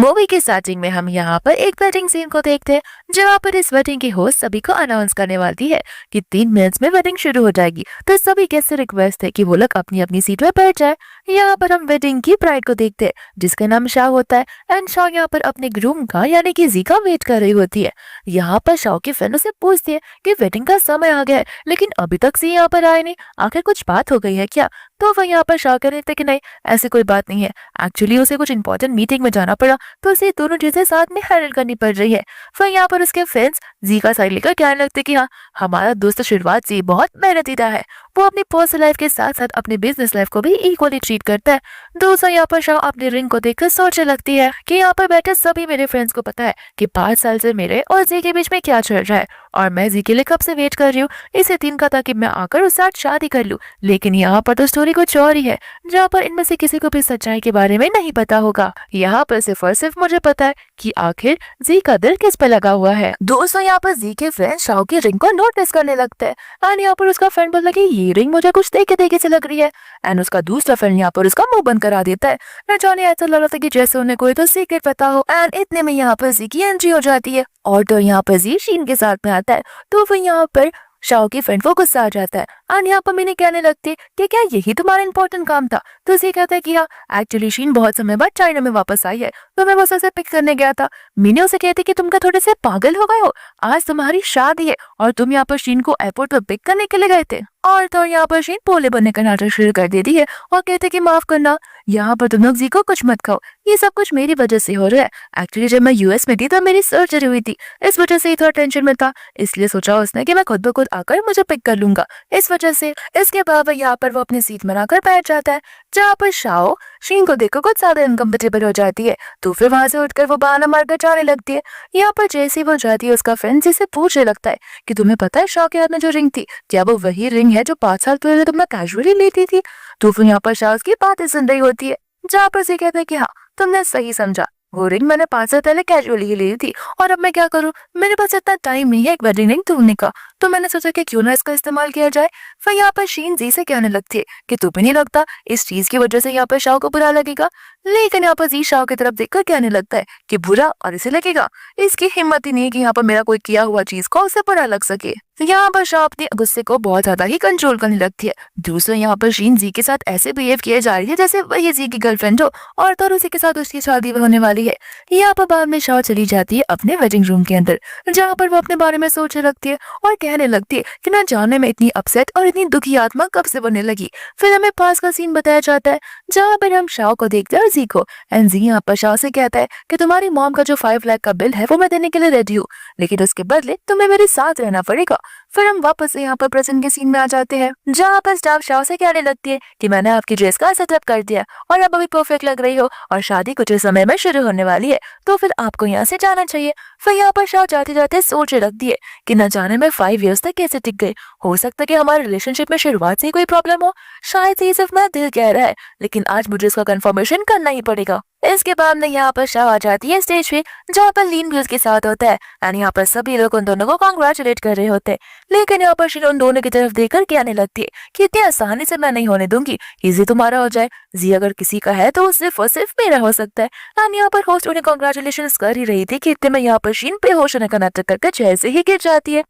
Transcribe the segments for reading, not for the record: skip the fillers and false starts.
Movie के starting में हम यहाँ पर एक वेडिंग सीन को देखते हैं जहाँ पर इस वेडिंग की होस्ट सभी को अनाउंस करने वाली है कि 3 मिनट्स में वेडिंग शुरू हो जाएगी। तो सभी गेस्ट से रिक्वेस्ट है कि वो लोग अपनी अपनी सीट पर बैठ जाए। यहाँ पर हम वेडिंग की ब्राइड को देखते हैं जिसका नाम शाह होता है एंड शाह यहाँ पर अपने ग्रूम का यानी कि जी का वेट कर रही होती है। यहाँ पर शाह की फ्रेंड उसे पूछती है कि वेडिंग का समय आ गया है लेकिन अभी तक से यहाँ पर आए नहीं, आखिर कुछ बात हो गई है क्या? तो वह यहाँ पर शाह कह रहे थे कि नहीं, ऐसी कोई बात नहीं है, एक्चुअली उसे कुछ इंपॉर्टेंट मीटिंग में जाना पड़ा तो उसे दोनों चीजें साथ में हैंडल करनी पड़ रही है। फिर यहाँ पर उसके फ्रेंड्स जी का साइड लेकर कहने लगते कि हाँ, हमारा दोस्त शुरुआत से ही बहुत मेहनतीदा है, वो अपनी पर्सनल लाइफ के साथ साथ अपनी बिजनेस लाइफ को भी इक्वली ट्रीट करता है। दोस्तों यहाँ पर शाह अपनी रिंग को देखकर सोचने लगती है कि यहाँ पर बैठे सभी मेरे फ्रेंड्स को पता है कि 5 साल से मेरे और जी के बीच में क्या चल रहा है और मैं जी के लिए कब से वेट कर रही हूँ इसी दिन का, ताकि मैं आकर उसके साथ शादी कर लूँ। लेकिन यहाँ पर तो स्टोरी कुछ और ही है जहाँ पर इनमें से किसी को भी सच्चाई के बारे में नहीं पता होगा। यहाँ पर सिर्फ और सिर्फ मुझे पता है कि आखिर जी का दिल किस पे लगा हुआ है। दोस्तों यहाँ पर जी के फ्रेंड शाह की रिंग को नोटिस करने लगते हैं एंड यहाँ पर उसका फ्रेंड बोला कि ये रिंग मुझे कुछ देखे देखे से लग रही है एंड उसका दूसरा फ्रेंड यहाँ पर उसका मुंह बंद करा देता है। न जाने ऐसा लग रहा था कि जैसे उन्हें कोई तो सीक्रेट पता हो एंड इतने में यहाँ पर जी की एंट्री हो जाती है और तो यहाँ पर जी शीन के साथ में आता है। तो फिर यहाँ पर शाह की फ्रेंड को गुस्सा आ जाता है और यहाँ पर मैंने कहने लगती कि क्या यही तुम्हारा इंपॉर्टेंट काम था? तो उसे कहता है कि हाँ, एक्चुअली शीन बहुत समय बाद चाइना में वापस आई है तो मैं बस उसे पिक करने गया था। मीने उसे कहती कि तुम क्या थोड़े से पागल हो गए हो, आज तुम्हारी शादी है और तुम यहाँ पर शीन को एयरपोर्ट पर पिक करने के लिए गए थे। और तो यहाँ पर शीन पोले बनने का नाटक शुरू कर देती है और कहते कि माफ करना, यहाँ पर तुम लोग जी को कुछ मत खाओ, ये सब कुछ मेरी वजह से हो रहा है। एक्चुअली जब मैं यूएस में थी तब मेरी सर्जरी हुई थी, इस वजह से ही थोड़ा टेंशन में था, इसलिए सोचा उसने कि मैं खुद ब खुद आकर मुझे पिक कर लूंगा, इस वजह से। इसके बाद यहाँ पर वो अपनी सीट में आकर बैठ जाता है जहाँ पर शाओ शीन को देखकर कुछ ज्यादा इनकम्फर्टेबल हो जाती है। तो फिर वहां से उठकर वो बहाना मारकर जाने लगती है। यहाँ पर जैसे ही वो जाती है उसका फ्रेंड जिसे पूछने लगता है कि तुम्हें पता है शाह के हाथ में जो रिंग थी क्या वो वही रिंग है जो 5 साल पहले तुमने कैजुअली लेती थी? तो फिर यहाँ पर शाह उसकी बातें सुन रही होती है जहाँ पर से कहता है कि हाँ, तुमने सही समझा, वो रिंग मैंने 5 साल पहले कैजुअली ही ली थी और अब मैं क्या करूँ, मेरे पास इतना टाइम नहीं है एक वेडिंग रिंग ढूंढने का, तो मैंने सोचा कि क्यों ना इसका इस्तेमाल किया जाए। फिर यहाँ पर शीन जी से कहने लगती है कि तुम्हें नहीं लगता इस चीज की वजह से यहाँ पर शाह को बुरा लगेगा? लेकिन यहाँ पर जी शाह की तरफ देखकर कहने लगता है कि बुरा और इसे लगेगा, इसकी हिम्मत ही नहीं है कि यहाँ पर मेरा कोई किया हुआ चीज को उसे बुरा लग सके। यहाँ पर शाह अपने गुस्से को बहुत ज्यादा ही कंट्रोल करने लगती है। दूसरा यहाँ पर शीन जी के साथ ऐसे बिहेव किए जा रही है जैसे वही जी की गर्लफ्रेंड हो और तो उसी के साथ उसकी शादी होने वाली है। यहाँ पर बाद में शाह चली जाती है अपने वेडिंग रूम के अंदर जहाँ पर वो अपने बारे में सोचने लगती है और कहने लगती है कि ना जाने में इतनी अपसेट और इतनी दुखी आत्मा कब से बनने लगी। फिर हमें पास का सीन बताया जाता है जहाँ पर हम शाह को देखते हैं और जी को, एंड जी यहाँ पर शाह से कहता है कि तुम्हारी मॉम का जो 5 लाख का बिल है वो मैं देने के लिए रेडी हूँ, लेकिन उसके बदले तुम्हें मेरे साथ रहना पड़ेगा। फिर हम वापस यहाँ पर प्रेजेंट के सीन में आ जाते हैं जहाँ पर स्टाफ शाह से कहने लगती है कि मैंने आपकी ड्रेस का सेटअप कर दिया और अब अभी परफेक्ट लग रही हो और शादी कुछ समय में शुरू होने वाली है, तो फिर आपको यहाँ से जाना चाहिए। फिर यहाँ पर शाह जाते जाते सोचने लगती है कि न जाने में 5 इयर्स तक कैसे टिक गए, हो सकता है कि हमारे रिलेशनशिप में शुरुआत से ही कोई प्रॉब्लम हो, शायद से ये सिर्फ मेरा दिल कह रहा है, लेकिन आज मुझे इसका कंफर्मेशन करना ही पड़ेगा। इसके बाद में यहाँ पर शाह आ जाती है स्टेज पे जहाँ पर लीन भी उसके साथ होता है एंड यहाँ पर सभी लोग उन दोनों को कांग्रेचुलेट कर रहे होते हैं। लेकिन यहाँ पर शीन उन दोनों की तरफ देखकर कहने लगती है कि इतनी आसानी से मैं नहीं होने दूंगी कि जी तुम्हारा हो जाए, जी अगर किसी का है तो सिर्फ और सिर्फ मेरा हो सकता है। एंड यहाँ पर होस्ट उन्हें कांग्रेचुलेशन कर ही रही थी कि इतने में यहाँ पर शीन बेहोश होने का नाटक करके जैसे ही गिर जाती है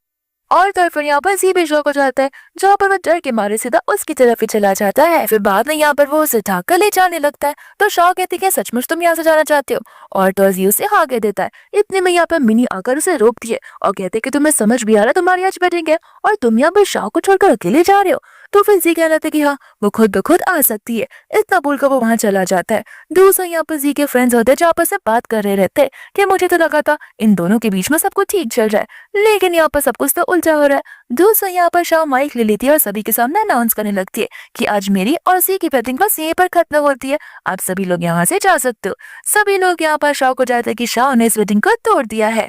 और तो फिर यहाँ पर जी भी शौक हो जाता है जहाँ पर वो डर के मारे सीधा उसकी तरफ ही चला जाता है। फिर बाद में यहाँ पर वो उसे ढाक कर ले जाने लगता है तो शाह कहती है सचमुच तुम यहाँ से जाना चाहते हो, और तो जी उसे हाँ कह देता है। इतने में यहाँ पर मिनी आकर उसे रोकती है और कहते कि तुम्हें समझ भी आ रहा है तुम्हारी आज वेडिंग है और तुम यहाँ पर शाह को छोड़कर अकेले जा रहे हो? तो फिर जी कहना था कि हाँ, वो खुद ब खुद आ सकती है। इतना बोलकर वो वहां चला जाता है। दूसरा यहाँ पर जी के फ्रेंड्स होते हैं जो आपस में बात कर रहे रहते हैं कि मुझे तो लगा था इन दोनों के बीच में सब कुछ ठीक चल रहा है, लेकिन यहाँ पर सब कुछ तो उल्टा हो रहा है। दूसरा यहाँ पर शाह माइक ले लेती है और सभी के सामने अनाउंस करने लगती है कि आज मेरी और जी की वेडिंग बस यहीं पर खत्म होती है, आप सभी लोग यहाँ से जा सकते हो। सभी लोग यहाँ पर शॉक हो जाते हैं कि शाह ने इस वेडिंग को तोड़ दिया है।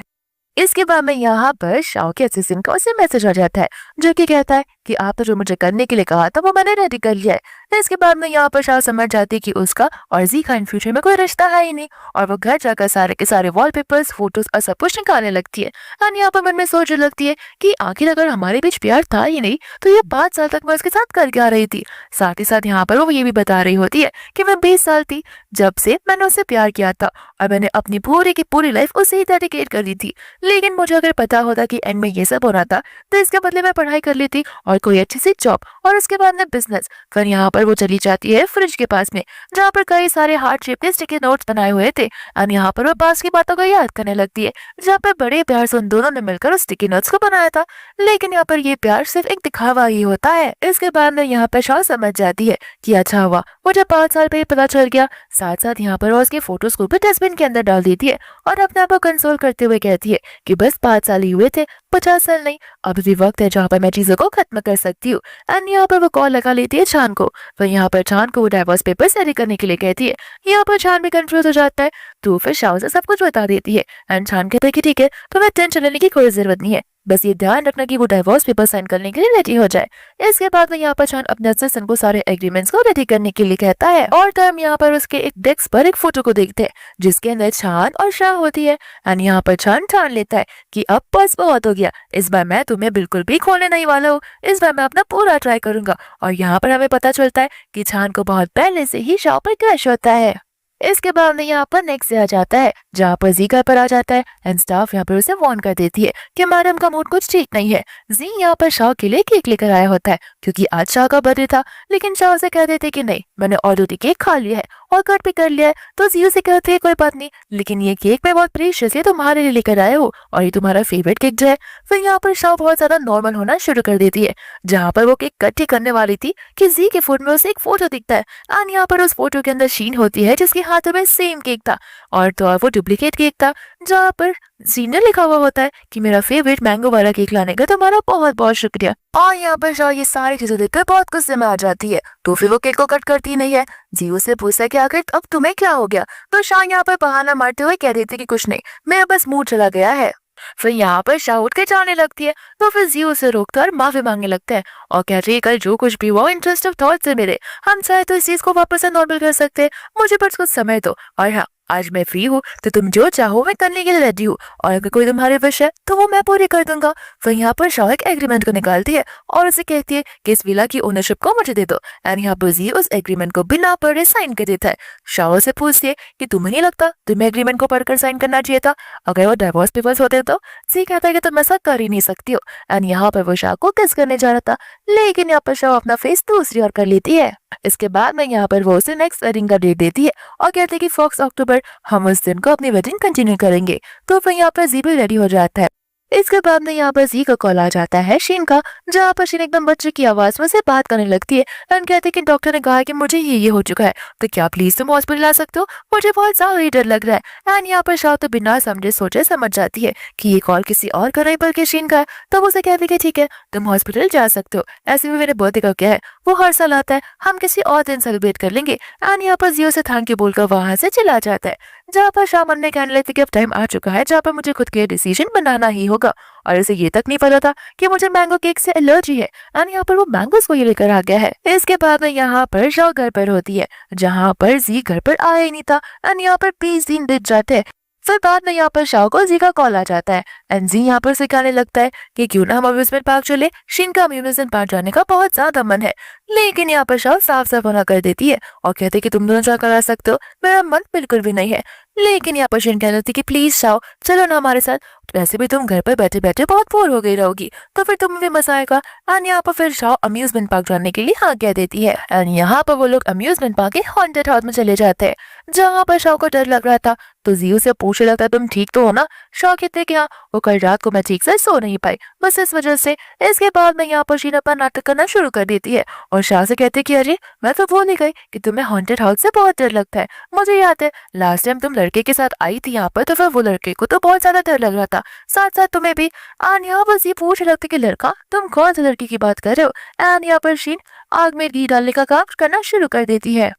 इसके बाद में यहाँ पर शाओ के असिस्टेंट का उसे मैसेज आ जाता है, जो कि कहता है कि आपने जो मुझे करने के लिए कहा था वो मैंने रेडी कर लिया है। इसके बाद में यहाँ पर शाओ समझ जाती है कि उसका और जी का इन फ्यूचर में कोई रिश्ता है ही नहीं, और वो घर जाकर सारे के सारे वॉलपेपर्स, फोटोज और सब कुछ निकालने लगती है। और यहाँ पर मन में सोचने लगती है कि आखिर अगर हमारे बीच प्यार था ही नहीं तो ये 5 साल तक मैं उसके साथ कर क्या रही थी। साथ ही साथ यहाँ पर वो ये भी बता रही होती है कि मैं 20 साल थी जब से मैंने उससे प्यार किया था, और मैंने अपनी पूरी की पूरी लाइफ उसे ही डेडिकेट कर दी थी। लेकिन मुझे अगर पता होता कि एंड में ये सब होना था तो इसके बदले मैं पढ़ाई कर लेती और कोई अच्छी सी जॉब, और उसके बाद में बिजनेस। फिर यहाँ पर वो चली जाती है फ्रिज के पास में, जहाँ पर कई सारे हार्ट शेप के स्टिकी नोट्स बनाए हुए थे। और यहाँ पर वो पास की बातों को याद करने लगती है, जहाँ पर बड़े प्यार से उन दोनों ने मिलकर उस स्टिकी नोट्स को बनाया था। लेकिन यहाँ पर ये प्यार सिर्फ एक दिखावा ही होता है। इसके बाद में यहाँ पर शाह समझ जाती है कि अच्छा हुआ मुझे 5 साल पहले पता चल गया। साथ साथ यहाँ पर वो उसके फोटोज को भी डस्टबिन के अंदर डाल देती है, और अपने आप को कंसोल करते हुए कहती है कि बस 5 साल ही हुए थे, 50 साल नहीं। अब भी वक्त है जहाँ पर मैं चीजों को खत्म कर सकती हूँ। एंड यहाँ पर वो कॉल लगा लेती है चांद को। फिर यहाँ पर चांद को वो डाइवोर्स पेपर रेडी करने के लिए कहती है। यहाँ पर चांद भी कंफ्यूज हो जाता है, तो फिर शाह से सब कुछ बता देती है। एंड चांद कहता है कि ठीक है, तुम्हें टेंशन लेने की कोई जरूरत नहीं है, बस ये ध्यान रखना कि वो डाइवोर्स पेपर साइन करने के लिए रेडी हो जाए। इसके बाद में यहाँ पर चांद अपने असिस्टेंट को सारे एग्रीमेंट्स को रेडी करने के लिए कहता है, और तब यहाँ पर उसके एक डेस्क पर एक फोटो को देखते हैं जिसके अंदर चांद और शाह होती है। एंड यहाँ पर चांद ठान लेता है कि अब बस बहुत हो गया, इस बार मैं तुम्हें बिल्कुल भी खोलने नहीं वाला हूँ, इस बार मैं अपना पूरा ट्राई करूंगा। और यहाँ पर हमें पता चलता है कि चांद को बहुत पहले से ही शाह पर क्रश होता है। इसके बाद में यहाँ पर नेक्स्ट डे आ जाता है, जहाँ पर जी घर पर आ जाता है। एंड स्टाफ यहाँ पर उसे वार्न कर देती है कि मैडम का मूड कुछ ठीक नहीं है। जी यहाँ पर शाह के लिए केक लेकर आया होता है क्योंकि आज शाह का बर्थडे था, लेकिन शाह उसे कह देते कि नहीं, मैंने ऑलरेडी केक खा लिया है और कट भी कर लिया है। तो जी उसे कहते हैं कोई बात नहीं, लेकिन ये केक मैं बहुत प्रीशियस है तुम्हारे लिए लेकर आया हूँ, और ये तुम्हारा फेवरेट केक जो है। फिर यहाँ पर शाह बहुत ज्यादा नॉर्मल होना शुरू कर देती है, जहाँ पर वो केक कट ही करने वाली थी कि जी के फोन में उसे एक फोटो दिखता है। एंड यहाँ पर उस फोटो के अंदर शीन होती है जिसके हाथों में सेम केक था, और तो और वो डुप्लीकेट केक था, जहाँ पर जी ने लिखा हुआ होता है कि मेरा फेवरेट मैंगो वाला केक लाने का तुम्हारा बहुत बहुत शुक्रिया। और यहाँ पर शाह ये सारी चीजें देखकर बहुत गुस्से में आ जाती है, तो फिर वो केक को कट करती नहीं है। जी उससे पूछता है कि आखिर अब तुम्हें क्या हो गया, तो शाह यहाँ पर बहाना मारते हुए कह देती कि कुछ नहीं, मेरा बस मूड चला गया है। फिर यहाँ पर शाह उठ के जाने लगती है, तो फिर जी उसे रोकता और माफी मांगने लगता है और कहती है कल जो कुछ भी हुआ इंटरेस्ट ऑफ थॉट से मेरे, हम चाहे तो इस चीज को वापस से नॉर्मल कर सकते हैं, मुझे बस कुछ समय दो। और हाँ, आज मैं फ्री हूँ तो तुम जो चाहो मैं करने के लिए रेडी हूँ, और अगर कोई तुम्हारी विश है तो वो मैं पूरी कर दूंगा। फिर यहाँ पर शाह एक एग्रीमेंट को निकालती है और उसे कहती है कि इस विला की ओनरशिप को मुझे दे दो। एंड यहाँ पर जी उस एग्रीमेंट को बिना पढ़े साइन कर देता है। शाह से पूछती है कि तुम्हें नहीं लगता तुम्हें एग्रीमेंट को पढ़कर साइन करना चाहिए था, अगर वो डाइवोर्स पेपर्स होते तो। जी कहता है कि तुम ऐसा कर ही नहीं सकती हो। एंड यहाँ पर वो शाह को किस करने जा रहा था, लेकिन यहाँ पर शाह अपना फेस दूसरी ओर कर लेती है। इसके बाद में यहाँ पर वो उसे नेक्स्ट वेडिंग का डेट देती है और कहती है कि 4 अक्टूबर हम उस दिन को अपनी वेडिंग कंटिन्यू करेंगे। तो फिर यहाँ पर जी भी रेडी हो जाता है। इसके बाद में यहाँ पर जी का कॉल आ जाता है शीन का, जहाँ पर शीन एकदम बच्चे की आवाज में से बात करने लगती है एंड कहती है कि डॉक्टर ने कहा है कि मुझे ये हो चुका है, तो क्या प्लीज तुम हॉस्पिटल आ सकते हो, मुझे बहुत ज्यादा ही डर लग रहा है। एंड यहाँ पर शाह तो बिना समझे सोचे समझ जाती है कि ये कॉल किसी और का नहीं बल्कि शीन का है, तो वो उसे कहती है कि ठीक है तुम हॉस्पिटल जा सकते हो, ऐसे भी मेरे बर्थडे का क्या है, वो हर साल आता है, हम किसी और दिन सेलिब्रेट कर लेंगे। एंड यहाँ पर जियो से थैंक यू बोलकर वहां से चला जाता है, जहाँ पर शाह मन में कहने लगती कि अब टाइम आ चुका है जहाँ पर मुझे खुद के डिसीजन बनाना ही होगा, और इसे ये तक नहीं पता था कि मुझे मैंगो केक से एलर्जी है। एंड यहाँ पर वो मैंगोस को ये लेकर आ गया है। इसके बाद में यहाँ पर शाह घर पर होती है, जहाँ पर जी घर पर आया ही नहीं था। एंड यहाँ पर 20 दिन बीत जाते हैं। फिर बाद में यहाँ पर शाह को जी का कॉल आ जाता है एंड जी यहाँ पर सिखाने लगता है कि क्यों ना हम अम्यूजमेंट पार्क चले, शीन का अम्यूजमेंट पार्क जाने का बहुत ज्यादा मन है। लेकिन यहाँ पर शाह साफ साफ मना कर देती है और कहते कि तुम दोनों जाकर आ सकते हो, मेरा मन बिल्कुल भी नहीं है। लेकिन यहाँ पर शीन कहने लगती कि प्लीज शाह चलो ना हमारे साथ, वैसे भी तुम घर पर बैठे बैठे बहुत बोर हो गई रहोगी, तो फिर तुम्हें भी मजा आएगा। एंड यहाँ पर फिर शाह अम्यूजमेंट पार्क जाने के लिए हाँ कह देती है। एंड यहाँ पर वो लोग अम्यूजमेंट पार्क के हॉन्टेड हाउस में चले जाते हैं, जहाँ पर शाह को डर लग रहा था, तो जी से पूछने लगता तुम ठीक तो हो ना। शाह कहते कि हाँ, वो कल रात को मैं ठीक से सो नहीं पाई, बस इस वजह से। इसके बाद में यहाँ पर शीन अपना नाटक करना शुरू कर देती है और शाह से कहते कि अरे मैं तो भूल ही गई कि तुम्हें हॉन्टेड हाउस से बहुत डर लगता है, मुझे याद है लास्ट टाइम तुम लड़के के साथ आई थी यहाँ पर, तो फिर वो लड़के को तो बहुत ज्यादा डर लग रहा था, साथ साथ तुम्हें भी। एंड यहाँ पर ये पूछने लगते कि लड़का तुम कौन से लड़की की बात कर रहे हो। एंड यहाँ पर शीन आग में घी डालने का काम करना शुरू कर देती है।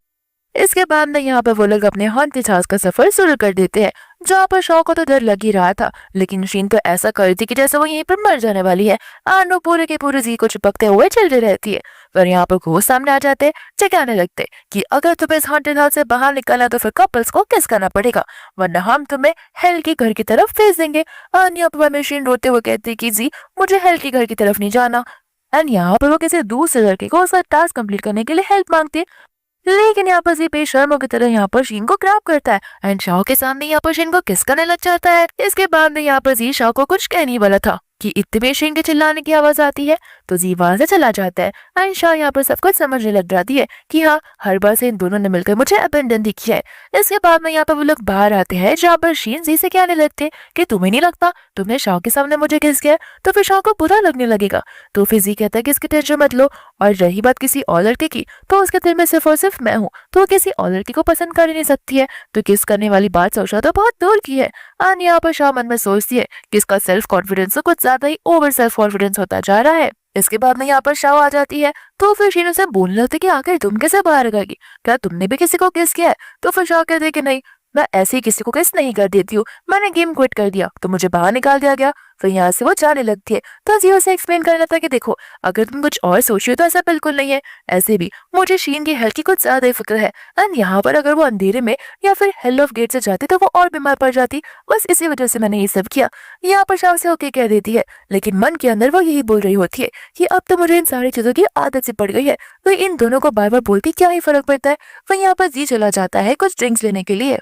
इसके बाद में यहाँ पर वो लोग अपने हॉन्टेड हाउस का सफर शुरू कर देते हैं, जहाँ पर शॉ को तो डर लग ही रहा था, लेकिन शीन तो ऐसा करती कि जैसे वो यहीं पर मर जाने वाली है। आनो पूरे के पूरे जी को चिपकते हुए चलती रहती है। पर यहाँ पर घोष सामने आ जाते, चिढ़ाने लगते कि अगर तुम्हें इस हॉन्टेड हाउस से बाहर निकलना तो फिर कपल्स को किस करना पड़ेगा, वरना हम तुम्हें हेल के घर की तरफ भेज देंगे। यहाँ पर मशीन रोते हुए कहती कि जी मुझे हेल के घर की तरफ नहीं जाना। एंड यहाँ पर वो किसी दूसरे लड़के को उसका टास्क कंप्लीट करने के लिए हेल्प मांगती है, लेकिन यहाँ पर जी बेशर्मों की तरह यहाँ पर शीन को ग्रैब करता है एंड शाओ के सामने यहाँ पर शीन को किस करने लग जाता है। इसके बाद में यहाँ पर जी शाओ को कुछ कहने वाला था कि इतने में शीन के चिल्लाने की आवाज आती है, तो जी वहां से चला जाता है एंड शाओ यहाँ पर सब कुछ समझने लग जाती है कि हाँ, हर बार से इन दोनों ने मिलकर मुझे अबेंडन दिखी है। इसके बाद में यहाँ पर वो लोग बाहर आते हैं, जहाँ पर शीन जी से कहने लगते हैं कि तुम्हें नहीं लगता तुमने शाओ के सामने मुझे किस किया तो फिर शाओ को बुरा लगने लगेगा। तो फिर जी कहता है कि इसकी टेंशन मत लो, और रही बात किसी और लड़के की, तो उसके दिल में सिर्फ और सिर्फ मैं हूँ, तो वो किसी और लड़की को पसंद कर ही नहीं सकती है, तो किस करने वाली बात सोचा तो बहुत दूर की है। और यहाँ पर शाह मन में सोचती है कि इसका सेल्फ कॉन्फिडेंस तो कुछ ज्यादा ही ओवर सेल्फ कॉन्फिडेंस होता जा रहा है। इसके बाद में यहाँ पर शाह आ जाती है, तो फिर शीनू से बोलने लगती कि आखिर तुम कैसे बाहर गई, क्या तुमने भी किसी को किस किया है। तो फिर शाह कहते कि नहीं, मैं ऐसे ही किसी को किस नहीं कर देती हूँ, मैंने गेम क्विट कर दिया तो मुझे बाहर निकाल दिया गया। फिर यहाँ से वो जाने लगती है, तो जियो से एक्सप्लेन करने लगता है कि देखो अगर तुम कुछ और सोच रहे हो तो ऐसा बिल्कुल नहीं है, ऐसे भी मुझे शीन की हेल्थ की कुछ ज्यादा ही फिक्र है, एंड यहाँ पर अगर वो अंधेरे में या फिर हेल ऑफ गेट से जाती तो वो और बीमार पड़ जाती, बस इसी वजह से मैंने ये सब किया। यहाँ पर शाम से ओके कह देती है, लेकिन मन के अंदर वो यही बोल रही होती है कि अब तो मुझे इन सारी चीजों की आदत सी पड़ गई है, तो इन दोनों को बार बार बोल के क्या ही फर्क पड़ता है। फिर यहाँ पर जी चला जाता है कुछ ड्रिंक्स लेने के लिए,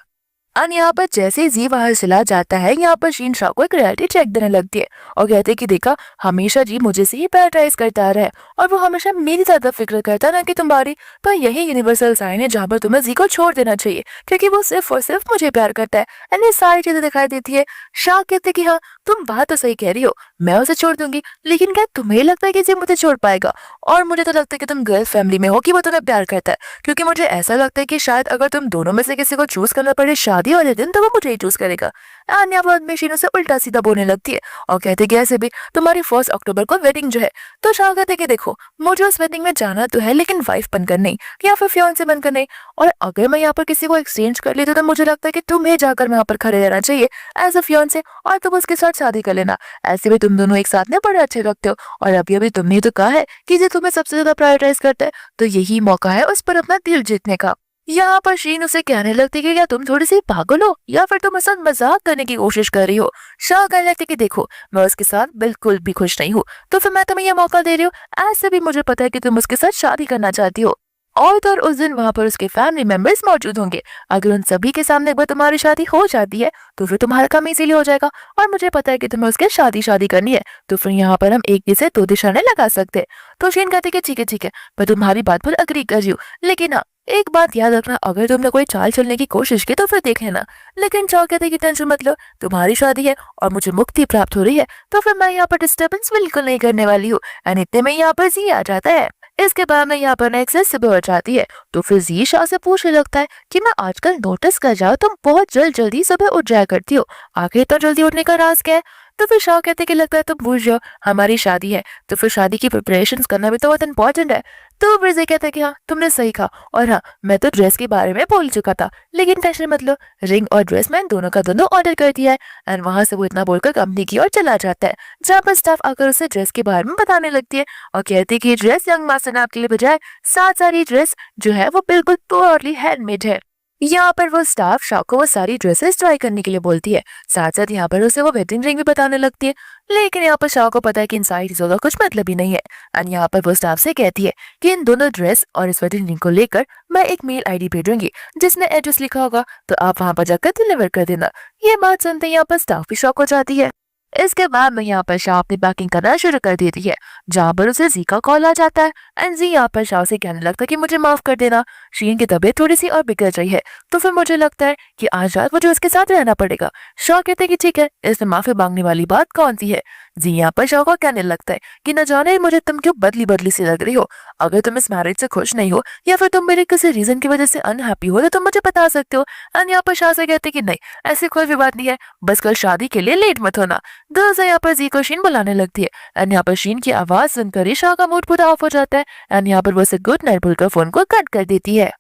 और यहाँ पर जैसे ही जी बाहर चला जाता है, यहाँ पर शीन शाह को एक रियलिटी चेक देने लगती है और कहते हैं कि देखा, हमेशा जी मुझे से ही पैराटाइज करता आ रहा है और वो हमेशा मेरी ज्यादा फिक्र करता है ना कि तुम्हारी, पर यही यूनिवर्सल साइन है जहाँ पर तुम्हें जी को छोड़ देना चाहिए, क्योंकि वो सिर्फ और सिर्फ मुझे प्यार करता है। एंड ये सारी चीजें दिखाई देती है। शाह कहते कि हाँ, तुम बात तो सही कह रही हो, मैं उसे छोड़ दूंगी, लेकिन क्या तुम्हें लगता है कि जी मुझे छोड़ पाएगा? और मुझे तो लगता है कि तुम गर्ल फैमिली में हो कि वो तुम्हें प्यार करता है, क्योंकि मुझे ऐसा लगता है कि शायद अगर तुम दोनों में से किसी को चूज करना पड़े शादी वाले दिन, तो वो मुझे ही चूज करेगा। अन्य बाद में शीनू से उल्टा सीधा बोलने लगती है और कहते कि ऐसे भी तुम्हारी 1 अक्टूबर को वेडिंग जो है, तो शाह कहते कि देखो मुझे उस वेडिंग में जाना तो है, लेकिन वाइफ बनकर नहीं या फिर फियांसे बनकर नहीं, और अगर मैं यहाँ पर किसी को एक्सचेंज कर लेती तो मुझे लगता है कि तुम्हें जाकर वहाँ पर खड़े रहना चाहिए एज अ फियांसे, और तुम उसके साथ शादी कर लेना। ऐसे भी तुम दोनों एक साथ में बड़े अच्छे लगते हो, और अभी अभी तुमने तो कहा है कि जो तुम्हें सबसे ज्यादा प्रायोरिटाइज करता है, तो यही मौका है उस पर अपना दिल जीतने का। यहाँ पर शीन उसे कहने लगती कि क्या तुम थोड़ी सी पागल हो या फिर तुम साथ मजाक करने की कोशिश कर रही हो। शाह कहने लगती कि देखो मैं उसके साथ बिल्कुल भी खुश नहीं हूँ, तो फिर मैं तुम्हें यह मौका दे रही हूँ, ऐसे भी मुझे पता है कि तुम उसके साथ शादी करना चाहती हो, और तो और उस दिन वहां पर उसके फैमिली मेंबर्स मौजूद होंगे। अगर उन सभी के सामने एक बार तुम्हारी शादी हो जाती है तो फिर तुम्हारा काम इजीली हो जाएगा, और मुझे पता है कि तुम्हें उसके शादी करनी है, तो फिर यहाँ पर हम एक दिशा 2 निशाने लगा सकते हैं। तो शीन कहती कि ठीक है, मैं तुम्हारी बात पर अग्री कर रही हूँ, लेकिन हाँ एक बात याद रखना, अगर तुमने कोई चाल चलने की कोशिश की तो फिर देख लेना। लेकिन चाव कहते कि टेंशन मत लो, तुम्हारी शादी है और मुझे मुक्ति प्राप्त हो रही है, तो फिर मैं यहाँ पर डिस्टर्बेंस बिल्कुल नहीं करने वाली हूँ। एंड इतने में यहाँ पर जी आ जाता है। इसके बाद में यहाँ पर नेक्स्ट सुबह हो जाती है, तो फिर जी शाह से पूछने लगता है कि मैं आजकल नोटिस कर जाऊँ तुम बहुत जल्दी सुबह उठ जाया करती हो, आखिर इतना जल्दी उठने का राज क्या है? तो फिर शाह कहते कि लगता है तुम भूल जाओ हमारी शादी है, तो फिर शादी की प्रिपरेशंस करना भी तो बहुत इंपॉर्टेंट है। तो फिर जी कहता है कि हाँ तुमने सही कहा, और हाँ मैं तो ड्रेस के बारे में बोल चुका था, लेकिन टेंशन मत लो, रिंग और ड्रेस मैं दोनों का दोनों ऑर्डर कर दिया है। एंड वहां से वो इतना बोलकर कंपनी की ओर चला जाता है, जहाँ पर स्टाफ आकर उसे ड्रेस के बारे में बताने लगती है और कहती है कि ड्रेस यंग मास्टर ने आपके लिए बजाय सारी ड्रेस जो है वो बिल्कुल प्योरली हैंडमेड है। यहाँ पर वो स्टाफ शाह को वो सारी ड्रेसेस ट्राई करने के लिए बोलती है, साथ साथ यहाँ पर उसे वो वेडिंग रिंग भी बताने लगती है, लेकिन यहाँ पर शाह को पता है कि इन सारी चीजों का कुछ मतलब ही नहीं है। और यहाँ पर वो स्टाफ से कहती है कि इन दोनों ड्रेस और इस वेडिंग रिंग को लेकर मैं एक मेल आईडी भेजूंगी जिसमें एड्रेस लिखा होगा, तो आप वहां पर जाकर डिलीवर कर देना। ये बात सुनते यहाँ पर स्टाफ भी शॉक हो जाती है। इसके बाद में यहाँ पर शाह अपनी पैकिंग करना शुरू कर देती है, जहाँ पर उसे जी का कॉल आ जाता है एंड जी यहाँ पर शाह से कहने लगता है कि मुझे माफ कर देना, शीन की तबीयत थोड़ी सी और बिगड़ रही है, तो फिर मुझे लगता है कि आज रात मुझे उसके साथ रहना पड़ेगा। शाह कहते हैं कि ठीक है, इसमें माफी मांगने वाली बात कौन सी है। जी यहाँ पर शाह को कहने लगता है कि न जाने मुझे तुम क्यों बदली सी लग रही हो, अगर तुम इस मैरिज से खुश नहीं हो या फिर तुम मेरे किसी रीजन की वजह से अनहैप्पी हो तो तुम मुझे बता सकते हो। एंड यहाँ पर शाह से कहते कि नहीं ऐसी कोई भी बात नहीं है, बस कल शादी के लिए लेट मत होना। दरअसल यहाँ पर जी को शीन बुलाने लगती है एंड यहाँ पर शीन की आवाज सुनकर ही शाह का मूड पूरा ऑफ हो जाता है एंड यहाँ पर वो उसे गुड नाइट बोलकर फोन को कट कर देती है।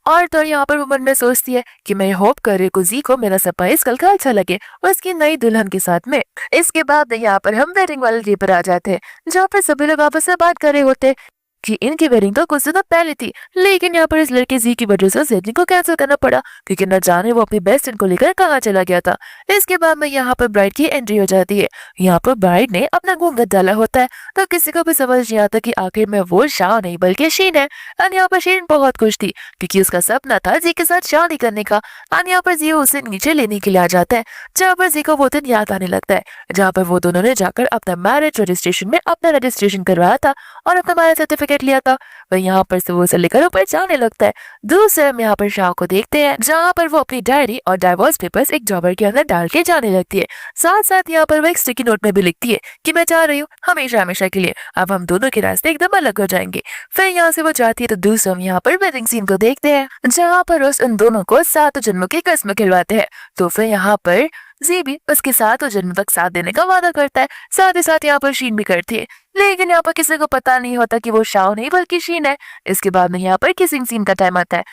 और तो यहाँ पर वो मन में सोचती है कि मैं होप कर रही हूँ जी को मेरा सरप्राइज कल का अच्छा लगे उसकी नई दुल्हन के साथ में। इसके बाद यहाँ पर हम वेडिंग वाले डे पर आ जाते हैं, जहाँ पर सभी लोग आपस में बात कर रहे होते हैं कि इनकी वेडिंग तो कुछ दिनों पहले थी, लेकिन यहाँ पर इस लड़के जी की वजह से वेडिंग को कैंसिल करना पड़ा, क्योंकि न जाने वो अपनी बेस्ट फ्रेंड को लेकर कहाँ चला गया था। इसके बाद में यहाँ पर ब्राइड की एंट्री हो जाती है। यहाँ पर ब्राइड ने अपना घूंघट डाला होता है, तो किसी को भी समझ नहीं आता कि आखिर में वो शाह नहीं बल्कि शीन है। और यहाँ पर शीन बहुत खुश थी, क्योंकि उसका सपना था जी के साथ शादी करने का। और यहाँ पर जी उसे नीचे लेने के लिए आ जाता है, जहाँ पर जी को वो दिन याद आने लगता है, जहाँ पर वो दोनों ने जाकर अपना मैरिज रजिस्ट्रेशन में अपना रजिस्ट्रेशन करवाया था और अपना मैरिज सर्टिफिकेट लिया था। वह यहाँ पर से वो उसे लेकर ऊपर जाने लगता है। दूसरे हम यहाँ पर शाह को देखते हैं, जहाँ पर वो अपनी डायरी और डाइवोर्स पेपर्स एक ड्रॉवर के अंदर डाल के जाने लगती है। साथ साथ यहाँ पर वो एक स्टिकी नोट में भी लिखती है कि मैं चाह रही हूँ हमेशा हमेशा के लिए अब हम दोनों के रास्ते एकदम अलग हो जाएंगे। फिर यहाँ से वो जाती है, तो दूसरे हम यहाँ पर वेडिंग सीन को देखते हैं, जहाँ पर उस उन दोनों को 7 जन्मों की कसम खिलवाते हैं। तो फिर यहाँ पर जी भी उसके साथ और जन्म तक साथ देने का वादा करता है, साथ ही साथ यहाँ पर शीन भी करती है, लेकिन यहाँ पर किसी को पता नहीं होता कि वो शाह नहीं बल्कि शीन है। इसके बाद में यहाँ पर किसिंग सीन का टाइम आता है,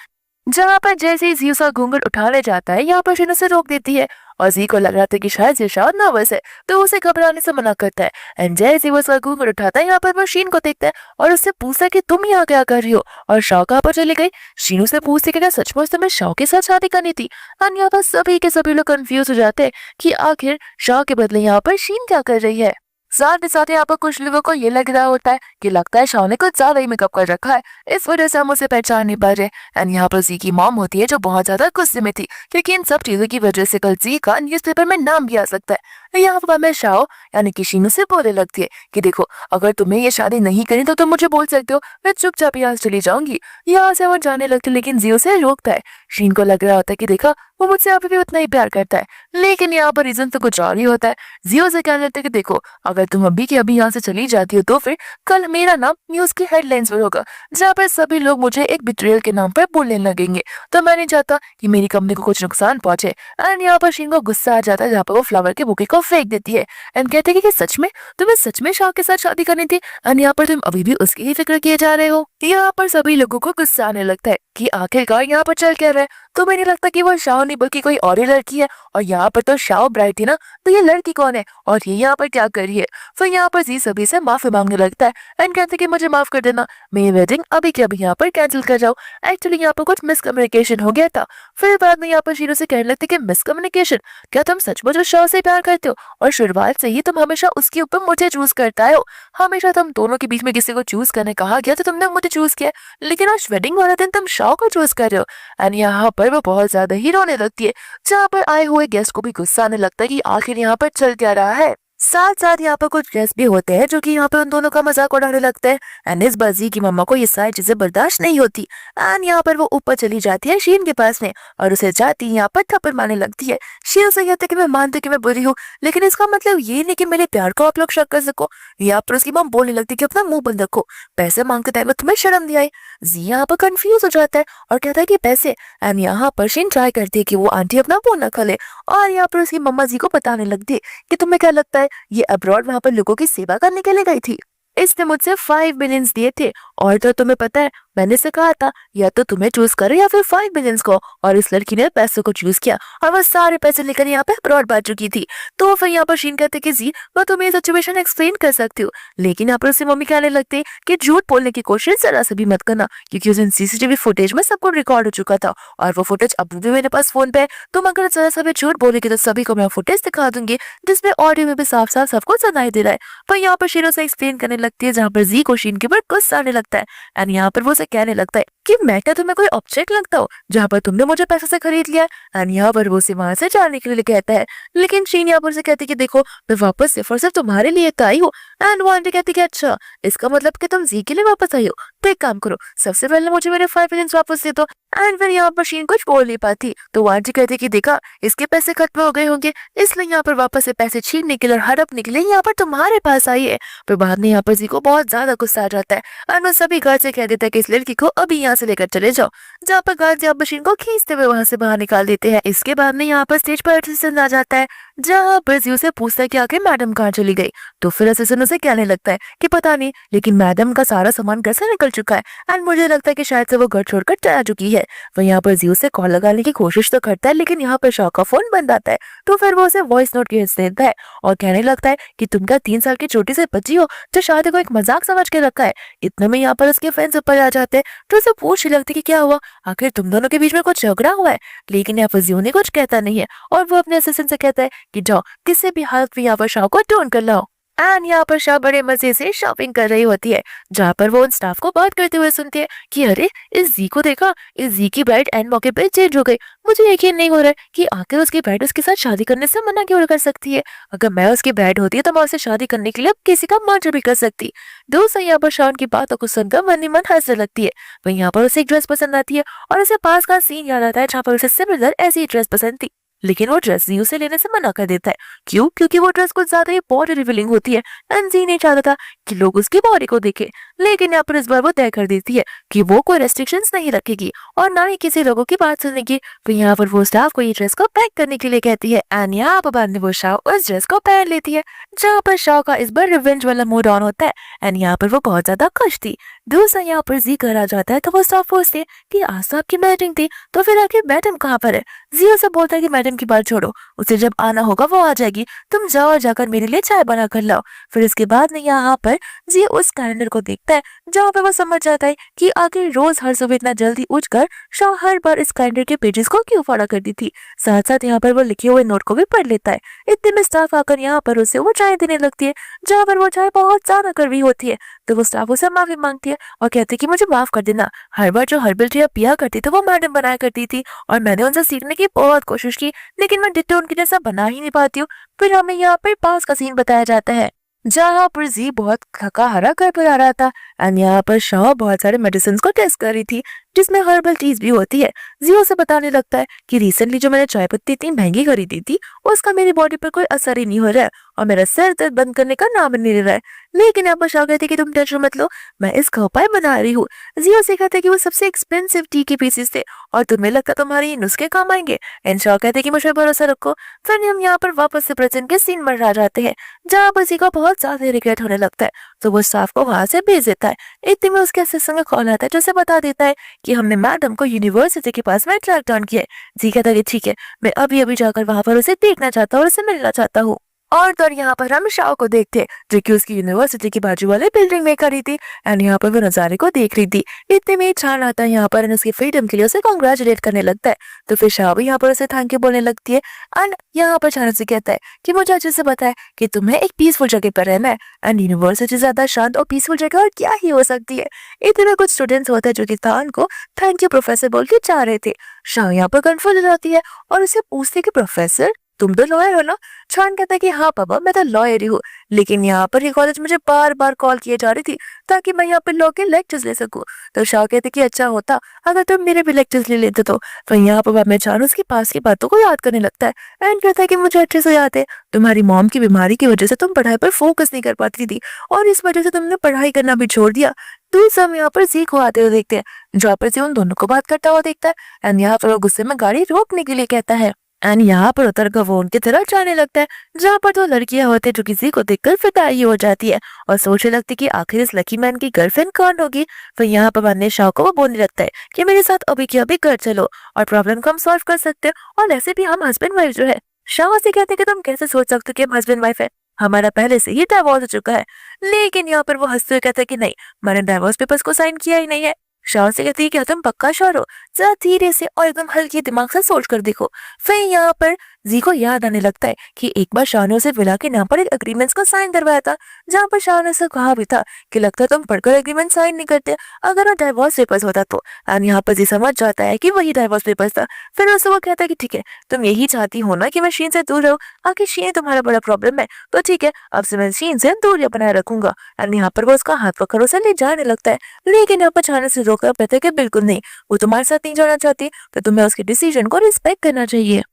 जहाँ पर जैसे ही जी उसका घूंघट उठाने जाता है, यहाँ पर शीन उसे रोक देती है और जी को लग रहा था कि शायद ये शाह नर्वस है, तो उसे घबराने से मना करता है। एंड जैसे ही वो उसका घूंघट उठाता है, यहाँ पर वो शीन को देखता है और उससे पूछता है कि तुम यहाँ क्या कर रही हो और शाह कहाँ पर चली गई। शीन उसे पूछती है कि क्या सचमुच तुम्हें शाह के साथ शादी करनी थी। और यहाँ पर सभी के सभी लोग कंफ्यूज हो जाते हैं कि आखिर शाह के बदले यहाँ पर शीन क्या कर रही है। साथ ही साथ यहाँ पर कुछ लोगों को ये लग रहा होता है कि लगता है शाह ने कुछ ज्यादा ही मेकअप कर रखा है, इस वजह से हम उसे पहचान नहीं पा रहे। एंड यहाँ पर जी की मॉम होती है, जो बहुत ज्यादा गुस्से में थी, क्योंकि इन सब चीजों की वजह से कल जी का न्यूज़पेपर में नाम भी आ सकता है। यहाँ पर मैं शाह यानी कि शीनू से बोलने लगती है कि देखो अगर तुम्हें ये शादी नहीं करनी तो तुम मुझे बोल सकते हो, मैं चुपचाप यहाँ से चली जाऊंगी। यहाँ से वो जाने लगती, लेकिन जी उसे रोकता है। शीन को लग रहा होता है कि देखा वो मुझसे अभी भी उतना ही प्यार करता है, लेकिन यहाँ पर रीजन तो कुछ और ही होता है। जियो से कहने लगता है कि देखो अगर तुम अभी के अभी यहाँ से चली जाती हो तो फिर कल मेरा नाम न्यूज की हेडलाइंस पर होगा, जहाँ पर सभी लोग मुझे एक बिट्रेयल के नाम पर बोलने लगेंगे, तो मैं नहीं चाहता कि मेरी कंपनी को कुछ नुकसान पहुंचे। एंड यहाँ पर शीन को गुस्सा आ जाता है, जहाँ पर वो फ्लावर के बुके को फेंक देती है एंड कहते हैं कि सच में तुम्हें सच में शाह के साथ शादी करनी थी, एंड यहाँ पर तुम अभी भी उसकी ही फिक्र किए जा रहे हो। यहाँ पर सभी लोगों को गुस्सा आने लगता है कि आखिरकार यहाँ पर चल क्या रहा है, तुम्हें नहीं लगता कि वो शाह नहीं बल्कि कोई और ही लड़की है, और यहाँ पर तो शाह ब्राइड थी ना, तो ये लड़की कौन है और ये यहाँ पर क्या कर रही है। फिर यहाँ पर जी सभी से माफी मांगने लगता है एंड कहते कि मुझे माफ कर देना, मेरी वेडिंग अभी के अभी यहाँ पर कैंसिल कर जाओ, एक्चुअली यहाँ पर कुछ मिसकम्युनिकेशन हो गया था। फिर बाद में यहाँ पर शीनू से कहने लगती कि मिसकम्युनिकेशन, क्या तुम सचमुच उस शाह से प्यार करते हो और शुरुआत से ही तुम हमेशा उसके ऊपर मुझे चूज करता हो, हमेशा तुम दोनों के बीच में किसी को चूज करने कहा गया तो तुमने मुझे चूज किया, लेकिन आज वेडिंग वाला दिन तुम शाह को चूज कर रहे हो। एंड यहाँ पर वो बहुत ज्यादा ही रोने लगती है, जहाँ पर आए हुए गेस्ट को भी गुस्सा आने लगता है कि आखिर यहाँ पर चल क्या रहा है। साथ साथ यहाँ पर कुछ गेस्ट भी होते हैं जो कि यहाँ पे उन दोनों का मजाक उड़ाने लगते हैं। एंड इस बाजी की मम्मा को ये सारी चीजें बर्दाश्त नहीं होती एंड यहाँ पर वो ऊपर चली जाती है शीन के पास में और उसे जाती यहाँ पर थप्पड़ मारने लगती है। शीन से कहती है कि मैं मानती कि मैं बुरी हूँ, लेकिन इसका मतलब ये नहीं कि मेरे प्यार को आप लोग शक कर सको। यहाँ पर उसकी मम बोलने लगती है कि अपना मुंह बंद रखो, पैसे मांगते टाइम में तुम्हें शर्म नहीं आई। जी यहाँ पर कंफ्यूज हो जाता है और कहता है कि पैसे। एंड यहाँ पर शीन ट्राई करती है कि वो आंटी अपना फोन न खोले और यहाँ पर उसकी मम्मा जी को बताने लगती है कि तुम्हें क्या लगता है ये अब्रॉड वहां पर लोगों की सेवा करने के लिए गई थी, इसने मुझसे 5 बिलियन दिए थे और तो तुम्हें पता है मैंने से कहा था या तो तुम्हें चूज करो या फिर 5 बिलियन को, और इस लड़की ने पैसों को चूज किया और वह सारे पैसे लेकर यहाँ पे अब्रॉड भाग चुकी थी। तो फिर यहाँ पर शीन कहते कि जी मैं तुम्हें ये सिचुएशन एक्सप्लेन कर सकती हूँ, लेकिन यहाँ पर उसकी मम्मी कहने लगते कि झूठ बोलने की कोशिश जरा से भी मत करना, क्योंकि उस दिन सीसीटीवी फुटेज में सब कुछ रिकॉर्ड हो चुका था और वो फुटेज अब भी मेरे पास फोन पे है। तुम अगर जरा सा भी झूठ बोलेगी तो सभी को मैं फुटेज दिखा दूंगी जिसमें ऑडियो में भी साफ साफ सबको सुनाई दे रहा है। पर यहाँ पर शीन उसे एक्सप्लेन करने लगती है, जहाँ पर जी को शीन के ऊपर गुस्सा आने लगता है एंड यहाँ पर वो उसे कहने लगता है कि मैं क्या तुम्हें कोई ऑब्जेक्ट लगता हूँ जहाँ पर तुमने मुझे पैसे से खरीद लिया। एंड यहाँ पर वो उसे वहां से जाने के लिए कहता है, लेकिन शीन यहाँ पर से कहती कि देखो मैं वापस सिर्फ और सिर्फ तुम्हारे लिए तो आई हूँ। एंड वो आंटी कहती कि अच्छा इसका मतलब कि तुम जी के लिए वापस आई हो, तो एक काम करो सबसे पहले मुझे मेरे 5 बिलियन वापस दे दो। एंड फिर यहाँ पर शीन कुछ बोल नहीं पाती, तो वो आंटी कहती कि देखा इसके पैसे खत्म हो गए होंगे, इसलिए यहाँ पर वापस से पैसे छीनने के लिए और हड़पने के लिए यहाँ पर तुम्हारे पास आई है। फिर बाद में यहाँ पर जी को बहुत ज्यादा गुस्सा आ जाता है एंड वो सभी घर से कह देता है कि इस लड़की को अभी यहाँ यहाँ से लेकर चले जाओ। जहाँ पर गार्ड यहाँ मशीन को खींचते हुए वहां से बाहर निकाल देते हैं। इसके बाद में यहाँ पर स्टेज पर असिस्टेंट आ जाता है, जहाँ पर जी उसे पूछता है कि आखिर मैडम कहाँ चली गई। तो फिर असिस्टेंट उसे कहने लगता है कि पता नहीं, लेकिन मैडम का सारा सामान घर से निकल चुका है एंड मुझे लगता है कि शायद से वो घर छोड़कर चला चुकी है। वह यहाँ पर जी उसे कॉल लगाने की कोशिश तो करता है, लेकिन यहाँ पर शाह का फोन बंद आता है। तो फिर वो उसे वॉइस नोट भेज देता है और कहने लगता है कि तुम क्या 3 साल की छोटी सी बच्ची हो जो शादी को एक मजाक समझ के रखा है। इतने में यहाँ पर उसके फ्रेंड्स ऊपर आ जाते हैं, तो उसे पूछ लगती कि क्या हुआ, आखिर तुम दोनों के बीच में कुछ झगड़ा हुआ है। लेकिन यहाँ पर जियो ने कुछ कहता नहीं है और वो अपने असिस्टेंट से कहता है कि जाओ किसी भी हालत में यहाँ पर शाह को ढूंढ कर लाओ। एंड यहाँ पर शाह बड़े मजे से शॉपिंग कर रही होती है, जहाँ पर वो उन स्टाफ को बात करते हुए सुनती है कि अरे इस जी को देखा, इस जी की ब्राइड एंड मौके पे चेंज हो गई। मुझे यकीन नहीं हो रहा है कि आखिर उसकी ब्राइड उसके साथ शादी करने से मना क्यों कर सकती है। अगर मैं उसकी ब्राइड होती है तो मैं उससे शादी करने के लिए अब किसी का मर्डर भी कर सकती। दोस्तों यहाँ पर शाह की बातों को सुनकर मन ही मन हंसने लगती है। वहीं यहाँ पर उसे एक ड्रेस पसंद आती है और उसे पास का सीन याद आता है जहाँ पर उसे सिमिलर ऐसी ड्रेस पसंद थी, लेकिन वो ड्रेस जी उसे लेने से मना कर देता है। क्यों? क्योंकि वो ड्रेस कुछ ज्यादा ही बॉडी रिवीलिंग होती है एंड जी नहीं चाहता था कि लोग उसकी बॉडी को देखें। लेकिन यहाँ पर इस बार वो तय कर देती है कि वो कोई रेस्ट्रिक्शंस नहीं रखेगी और ना ही किसी लोगों की बात सुनेगी। तो यहाँ पर वो स्टाफ को ये ड्रेस को पैक करने के लिए कहती है एंड यहाँ पर बाद में वो शाह उस ड्रेस को पहन लेती है, जहाँ पर शाह का इस बार रिवेंज वाला मूड ऑन होता है एंड यहाँ पर वो बहुत ज्यादा खुश थी। दूसरा यहाँ पर जी घर आ जाता है तो वो स्टाफ पूछते हैं कि आज तो आपकी मीटिंग थी, तो फिर आखिर मैडम कहाँ पर है। जी उसे बोलता है कि मैडम की बात छोड़ो, उसे जब आना होगा वो आ जाएगी, तुम जाओ और जाकर मेरे लिए चाय बना कर लाओ। फिर इसके बाद में यहाँ पर जी उस कैलेंडर को देखता है, जहाँ पे वो समझ जाता है कि आखिर रोज हर सुबह इतना जल्दी उठकर शाह हर बार इस कैलेंडर के पेजेस को क्यों फाड़ा करती थी। साथ साथ यहाँ पर वो लिखे हुए नोट को भी पढ़ लेता है। इतने में स्टाफ आकर यहाँ पर उसे वो चाय देने लगती है, जहाँ पर वो चाय बहुत ज्यादा कड़वी होती है। तो वो स्टाफ उसे माफी मांगती है और कहती है कि मुझे माफ कर देना, हर बार जो हर्बल टी पिया करती थी वो मैडम बनाया करती थी और मैंने उनसे सीखने की बहुत कोशिश की, लेकिन मैं डिट्टो उनके जैसा बना ही नहीं पाती हूँ। फिर हमें यहाँ पर पास का सीन बताया जाता है, जहाँ पर जी बहुत थका हारा घर पर आ रहा था एंड यहाँ पर शाह बहुत सारे मेडिसिन को टेस्ट कर रही थी, जिसमें हर्बल टीज भी होती है। जी उसे बताने लगता है कि रिसेंटली जो मैंने चाय पत्ती इतनी महंगी खरीदी थी उसका मेरी बॉडी पर कोई असर ही नहीं हो रहा है और मेरा सर दर्द बंद करने का नाम नहीं ले रहा है। लेकिन यहाँ पर शाह कहते कि तुम टेंशन मत लो, मैं इसका उपाय बना रही हूँ। जी उसे कहते कि वो सबसे एक्सपेंसिव टी के पीसेस थे और तुम्हें लगता तुम्हारे ये नुस्खे काम आएंगे। एंड शाह कहते कि मुझे भरोसा रखो। फिर हम यहाँ पर वापस से प्रेजेंट के सीन में आ जाते हैं, जहाँ पर जी का बहुत ज्यादा रिग्रेट होने लगता है, तो वो स्टाफ को वहां से भेज देता है। इतने में उसके असिस्टेंट का कॉल आता है, जो उसे बता देता है कि हमने मैडम को यूनिवर्सिटी के पास में ट्रैक डाउन किया है। जी कहता है कि ठीक है, मैं अभी अभी जाकर वहां पर उसे देखना चाहता हूँ और उसे मिलना चाहता हूँ। और तो यहाँ पर हम शाह को देखते हैं, जो कि उसकी यूनिवर्सिटी की बाजू वाले बिल्डिंग में खड़ी थी एंड यहाँ पर वो नजारे को देख रही थी। इतने में छान आता है यहाँ पर उसकी फ्रीडम के लिए उसे कॉन्ग्रेचुलेट करने लगता है। तो फिर शाह भी यहाँ पर उसे थैंक यू बोलने लगती है एंड यहाँ पर छान से कहता है कि मुझे अच्छे से पता है कि तुम्हें एक पीसफुल जगह पर रहना है एंड यूनिवर्सिटी ज्यादा शांत और पीसफुल जगह और क्या ही हो सकती है। इतने में कुछ स्टूडेंट्स होते हैं जो कि थान को थैंक यू प्रोफेसर बोल के चाह रहे थे। शाह यहाँ पर कंफ्यूज हो जाती है और उसे पूछती है कि प्रोफेसर तुम तो लॉयर हो ना। छान कहता है कि हाँ पापा मैं तो लॉयर ही हूँ, लेकिन यहाँ पर ये कॉलेज मुझे बार बार कॉल किए जा रही थी ताकि मैं यहाँ पर लॉ के लेक्चर्स ले सकूँ। तो शाह कहते कि अच्छा होता अगर तुम मेरे भी लेक्चर्स ले लेते। तो यहाँ पर मैं छान उसके पास की बातों को याद करने लगता है एंड कहता है कि मुझे अच्छे से याद है तुम्हारी मॉम की बीमारी की वजह से तुम पढ़ाई पर फोकस नहीं कर पाती थी और इस वजह से तुमने पढ़ाई करना भी छोड़ दिया। दूसरा हम यहाँ पर जी को आते हुए देखते हैं, जहाँ पर जी उन दोनों को बात करता हुआ देखता है एंड यहाँ पर वो गुस्से में गाड़ी रोकने के लिए कहता है एंड यहाँ पर उतर कर वो उनकी तरफ जाने लगता है, जहाँ पर दो लड़कियां होती है जो किसी को देखकर फिदाई हो जाती है और सोचने लगती कि आखिर इस लकी मैन की गर्लफ्रेंड कौन होगी। फिर यहाँ पर बनने शाह को वो बोलने लगता है कि मेरे साथ अभी के अभी घर चलो और प्रॉब्लम को हम सॉल्व कर सकते हैं और ऐसे भी हम हस्बैंड वाइफ जो है। शाह से कहते कि तुम कैसे सोच सकते हो कि हम हस्बैंड वाइफ है, हमारा पहले से ही डिवोर्स हो चुका है। लेकिन यहाँ पर वो हंसते हुए कहते हैं कि नहीं, मैंने डिवोर्स पेपर्स को साइन किया ही नहीं है। शाह से कहती है क्या तुम पक्का श्योर हो, जरा धीरे से और एकदम हल्के दिमाग से सोच कर देखो। फिर यहाँ पर जी को याद आने लगता है कि एक बार शाह ने उसे विला के नाम पर एक एग्रीमेंट्स का साइन करवाया था, जहाँ पर शाह ने उसे कहा भी था कि लगता है तुम पढ़कर एग्रीमेंट साइन नहीं करते, अगर वो डाइवोर्स पेपर्स होता तो। एंड यहाँ पर जी समझ जाता है कि वही डाइवोर्स पेपर्स था। फिर उससे वो कहता है कि ठीक है तुम यही चाहती हो ना कि मैं शीन से दूर रहूं, आखिर शीन तुम्हारा बड़ा प्रॉब्लम है, तो ठीक है अब से मैं शीन से दूरियां बनाए रखूंगा। एंड यहाँ पर वो उसका हाथ पकड़ उसे ले जाने लगता है, लेकिन यहाँ पर छाने से रोका कहते कि बिल्कुल नहीं, वो तुम्हारे साथ नहीं जाना चाहती, तो तुम्हें उसके डिसीजन को रिस्पेक्ट करना चाहिए।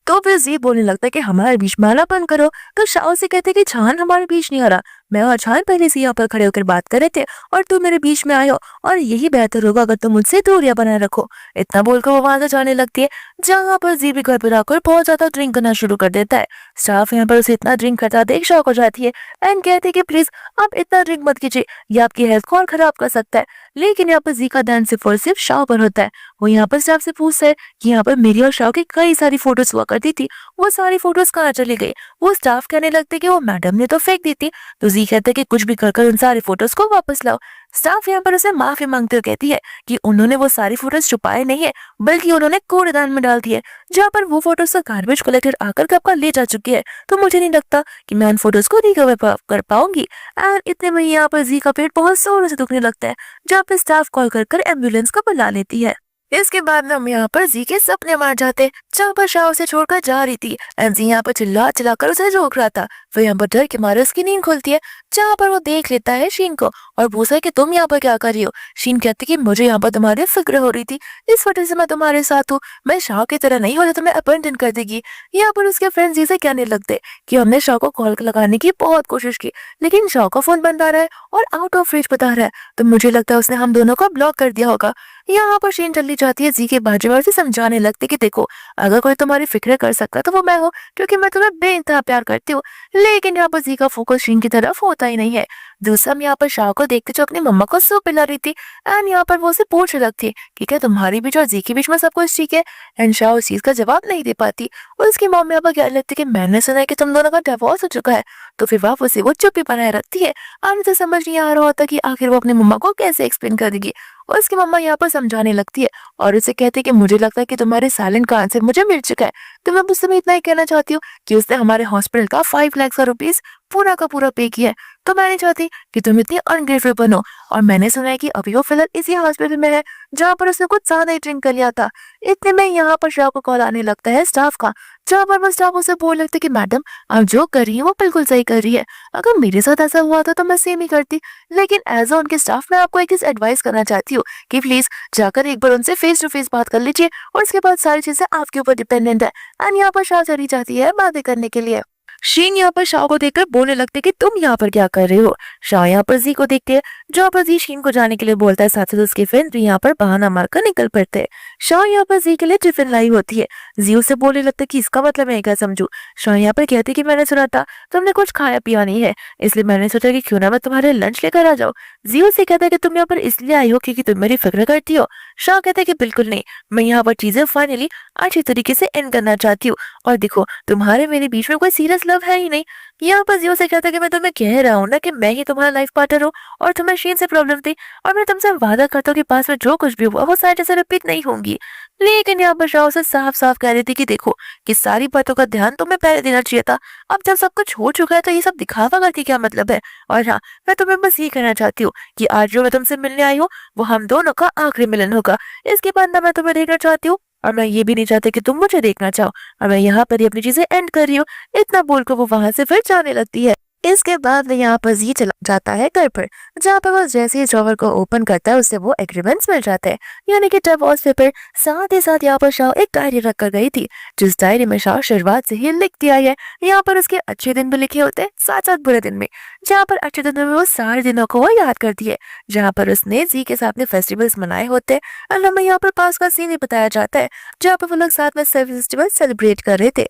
तो फिर जी बोलने लगता है कि हमारे बीच में आना बंद करो। तो शाह से कहते कि छान हमारे बीच नहीं आ रहा, मैं और जान पहले से यहाँ पर खड़े होकर बात कर रहे थे और तुम मेरे बीच में आए हो, और यही बेहतर होगा अगर तुम मुझसे दूरियां बनाए रखो। इतना बोलकर वो वहां से जाने लगती है, जहाँ पर जी भी घर पर आकर बहुत ज्यादा ड्रिंक करना शुरू कर देता है। स्टाफ यहाँ पर उसे इतना ड्रिंक करता देख शॉक हो जाती है एंड कहते हैं कि प्लीज आप इतना ड्रिंक मत कीजिए, ये आपकी हेल्थ को और खराब कर सकता है। लेकिन यहाँ पर जी का ध्यान सिर्फ और सिर्फ शाह पर होता है। वो यहाँ पर स्टाफ से पूछता है कि यहाँ पर मेरी और शाह की कई सारी फोटोज हुआ करती थी, वो सारी फोटोज कहाँ चली गई। वो स्टाफ कहने लगते कि वो मैडम ने तो फेंक दी थी। तो जी कहते कि कुछ भी कर उन सारे फोटोज को वापस लाओ। स्टाफ यहाँ पर उसे माफी मांगते हुए कहती है कि उन्होंने वो सारी फोटोज छुपाए नहीं है, बल्कि उन्होंने कूड़ेदान में डाल दी है, जहाँ पर वो फोटोज गार्बेज कलेक्टर आकर कब का ले जा चुकी है। तो मुझे नहीं लगता कि मैं उन फोटोज को रिकवर कर पाऊंगी। एंड इतने में यहाँ पर जी का पेट बहुत जोरों से दुखने लगता है, जहाँ पर स्टाफ कॉल कर एम्बुलेंस को बुला लेती है। इसके बाद हम यहाँ पर जी के सपने मार जाते, जहाँ पर शाह उसे छोड़कर जा रही थी एंड जी यहाँ पर चिल्ला चिल्ला कर उसे रोक रहा था। फिर यहाँ पर डर के मारे उसकी नींद खुलती है, जहाँ पर वो देख लेता है शीन को और पूछा है कि तुम यहाँ पर क्या कर रही हो। शीन कहती कि मुझे यहाँ पर तुम्हारी फिक्र हो रही थी, इस वजह से मैं तुम्हारे साथ हूँ। मैं शाह की तरह नहीं हो तो तुम्हें अबंडन कर देगी। यहाँ पर उसके फ्रेंड्स जी से कहने लगते कि हमने शाह को कॉल लगाने की बहुत कोशिश की, लेकिन शाह का फोन बंद आ रहा है और आउट ऑफ रीच बता रहा है, तो मुझे लगता है उसने हम दोनों को ब्लॉक कर दिया होगा। यहाँ पर शीन चली जाती है जी के बाजू में और उसे समझाने लगती कि देखो, अगर कोई तुम्हारी फिक्र कर सकता तो वो मैं हूँ, क्योंकि मैं तुम्हें बेइंतहा प्यार करती हूँ। लेकिन यहाँ पर जी का फोकस शीन की तरफ होता ही नहीं है। दूसरा हम यहाँ पर शाह को देखते जो अपनी मम्मा को सूप पिला रही थी एंड यहाँ पर वो उसे पूछ लगती है कि क्या तुम्हारी बीच और जी के बीच में सब कुछ ठीक है। एंड शाह उस चीज का जवाब नहीं दे पाती और उसकी मम्मी यहाँ पर कहने लगती कि मैंने सुना है कि तुम दोनों का डिवोर्स हो चुका है। तो फिर वापस से वो चुप्पी बनाए रखती है और मुझे समझ नहीं आ रहा होता कि आखिर वो अपनी मम्मा को कैसे एक्सप्लेन कर देगी। और उसकी मम्मा यहाँ पर समझाने लगती है और उसे कहती है कि मुझे लगता है कि तुम्हारे साइलेंट का आंसर मुझे मिल चुका है। तो मैं उस समय इतना ही कहना चाहती हूँ कि उसने हमारे हॉस्पिटल का 5 लाख रुपीस पूरा का पूरा पे किया है। तो मैं नहीं चाहती कि तुम इतनी अनग्रेटफुल बनो। और मैंने सुना है कि अभी वो फिलहाल इसी हॉस्पिटल में है जहाँ पर उसने कुछ ज्यादा ही ड्रिंक कर लिया था। इतने में यहाँ पर शाह को कॉल आने लगता है स्टाफ का, जहाँ पर वो स्टाफ उसे बोल लगता है कि मैडम आप जो कर रही है वो बिल्कुल सही कर रही है, अगर मेरे साथ ऐसा हुआ था तो मैं सेम ही करती। लेकिन एज अ उनके स्टाफ मैं आपको एक चीज एडवाइस करना चाहती हूँ कि प्लीज जाकर एक बार उनसे फेस टू फेस बात कर लीजिए और उसके बाद सारी चीजें आपके ऊपर डिपेंडेंट है। एंड यहाँ पर शाह चली जाती है बातें करने के लिए। शीन यहाँ पर शाह को देखकर बोलने लगते कि तुम यहाँ पर क्या कर रहे हो। शाह यहाँ पर जी को देखते हैं, जहाँ पर जी शीन को जाने के लिए बोलता है, साथ साथ उसके फ्रेंड भी यहाँ पर बहाना मारकर निकल पड़ते हैं। शाह यहाँ पर जी के लिए टिफिन लाई होती है। जी उसे बोलने लगता है कि इसका मतलब मैं क्या समझू। शाह यहाँ पर कहती कि मैंने सुना था तुमने कुछ खाया पिया नहीं है, इसलिए मैंने सोचा कि क्यों ना मैं तुम्हारे लंच लेकर आ जाऊँ। जी उसे कहता है कि तुम यहाँ पर इसलिए आई हो क्योंकि तुम मेरी फिक्र करती हो। शाह कहता है कि बिल्कुल नहीं, मैं यहाँ पर चीजें फाइनली अच्छी तरीके से एंड करना चाहती हूँ और देखो तुम्हारे मेरे बीच में कोई सीरियस लव है ही नहीं। यहाँ पर जियो से कहता है कि मैं तुम्हें कह रहा हूँ ना कि मैं ही तुम्हारा लाइफ पार्टनर हूँ और तुम्हें शीन से प्रॉब्लम थी और मैं तुमसे वादा करता हूँ कि पास में जो कुछ भी हुआ वो सारी चीजें रिपीट नहीं होंगी। लेकिन यहाँ पर शाह से साफ साफ कह रही थी कि देखो कि सारी बातों का ध्यान तुम्हें पहले देना चाहिए था, अब जब सब कुछ हो चुका है तो ये सब दिखावा करके क्या मतलब है। और हाँ, मैं तुम्हें बस ये कहना चाहती हूँ कि आज जो मैं तुमसे मिलने आई हूँ वो हम दोनों का आखिरी मिलन होगा। इसके बाद ना मैं तुम्हें देखना चाहती हूँ और मैं ये भी नहीं चाहती कि तुम मुझे देखना चाहो, और मैं यहाँ पर ही अपनी चीजें एंड कर रही हूँ। इतना बोलकर वो वहां से फिर जाने लगती है। इसके बाद वो यहाँ पर जी चला जाता है घर पर, जहाँ पर वो जैसे ही ड्रॉवर को ओपन करता है उससे वो एग्रीमेंट्स मिल जाते हैं, यानी कि डिवोर्स पेपर। साथ ही साथ यहाँ पर शाह एक डायरी रख कर गई थी, जिस डायरी में शाह शुरुआत से ही लिख दिया है। यहाँ पर उसके अच्छे दिन भी लिखे होते हैं, साथ साथ बुरे दिन में। जहाँ पर अच्छे दिनों में वो सारे दिनों को वो याद करती है, जहाँ पर उसने जी के साथ में फेस्टिवल्स मनाए होते हैं। और हमें यहाँ पर पास का सीन ही बताया जाता है, जहाँ पर वो लोग साथ में फेस्टिवल सेलिब्रेट कर रहे थे,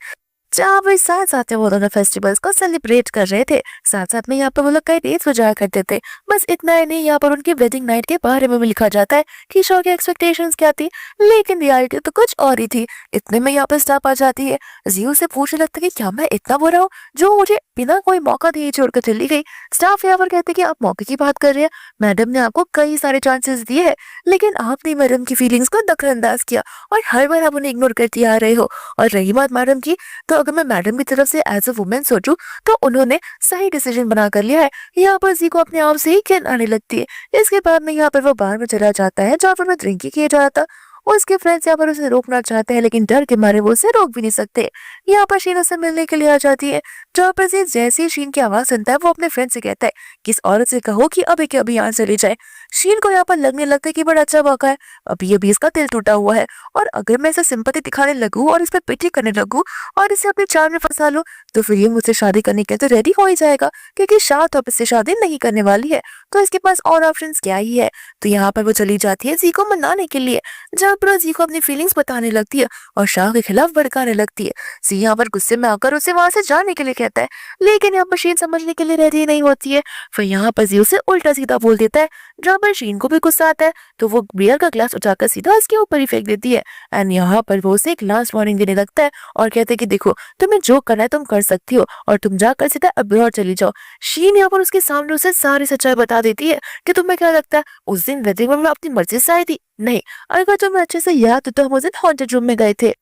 जहाँ पर साथ साथ में वो दोनों फेस्टिवल्स को सेलिब्रेट कर रहे थे। साथ साथ में यहाँ पर वो लोग कई डेट्स जाया करते थे। बस इतना ही नहीं, यहाँ पर उनकी वेडिंग नाइट के बारे में भी लिखा जाता है कि शो की एक्सपेक्टेशंस क्या थी, लेकिन रियलिटी तो कुछ और ही थी। इतने में यहाँ पर स्टाफ आ जाती है। जियो से पूछने लगता है कि क्या मैं इतना बुरा हूँ जो मुझे बिना कोई मौका दिए छोड़कर चली गई। स्टाफ यहाँ पर कहते हैं कि आप मौके की बात कर रहे हैं, मैडम ने आपको कई सारे चांसेस दिए हैं, लेकिन आपने मैडम की फीलिंग्स को नजरअंदाज किया और हर बार आप उन्हें इग्नोर करती आ रहे हो। और रही बात मैडम की, तो अगर मैं मैडम की तरफ से एज अ वुमेन सोचूं तो उन्होंने सही डिसीजन बना कर लिया है। यहाँ पर जी को अपने आप से ही घिन आने लगती है। इसके बाद में यहाँ पर वो बार में चला जाता है जहाँ पर मैं ड्रिंक किया जा रहा था। उसके फ्रेंड्स यहाँ पर उसे रोकना चाहते हैं, लेकिन डर के मारे वो उसे रोक भी नहीं सकते। यहाँ पर शीन उसे मिलने के लिए आ जाती है, जहाँ पर जी जैसे ही शीन की आवाज सुनता है वो अपने फ्रेंड से कहता है कि इस औरत से कहो कि अभी के अभी यहाँ चली जाए। शीन को यहाँ पर लगने लगता है कि बड़ा अच्छा मौका है, अभी अभी इसका दिल टूटा हुआ है और अगर मैं इसे सिंपैथी दिखाने लगूं और इस पे पिटी करने लगूं और इसे अपने चार में फंसा लूं तो फिर ये मुझसे शादी करने के लिए तो रेडी हो ही जाएगा, क्योंकि शाह तो अब इससे शादी नहीं करने वाली है, तो इसके पास और ऑप्शंस क्या ही है। तो यहाँ पर वो चली जाती है जी को मनाने के लिए, जहाँ पर जी को अपनी फीलिंग्स बताने लगती है और शाह के खिलाफ भड़काने लगती है। जी यहाँ पर गुस्से में आकर उसे वहां से जाने के लिए कहता है, लेकिन यहाँ पर शीन समझने के लिए रेडी नहीं होती है। फिर यहाँ पर जी उसे उल्टा सीधा बोल देता है, जहाँ पर शीन को भी गुस्सा आता है तो वो बियर का ग्लास उठाकर सीधा उसके ऊपर ही फेंक देती है। एंड यहाँ पर वो उसे एक लास्ट वार्निंग देने लगता है और कहते हैं कि देखो तुम्हें जो करना है तुम कर सकती हो और तुम जाकर सीधा अब्रॉड चली जाओ। शीन यहाँ पर उसके सामने उसे सारी सच्चाई बता देती है कि तुम्हें क्या लगता है उस दिन वेडिंग में मैं अपनी मर्जी से आई थी? नहीं, अगर तुम्हें अच्छे से याद हो तो हम उस दिन हॉन्टेड रूम में गए थे,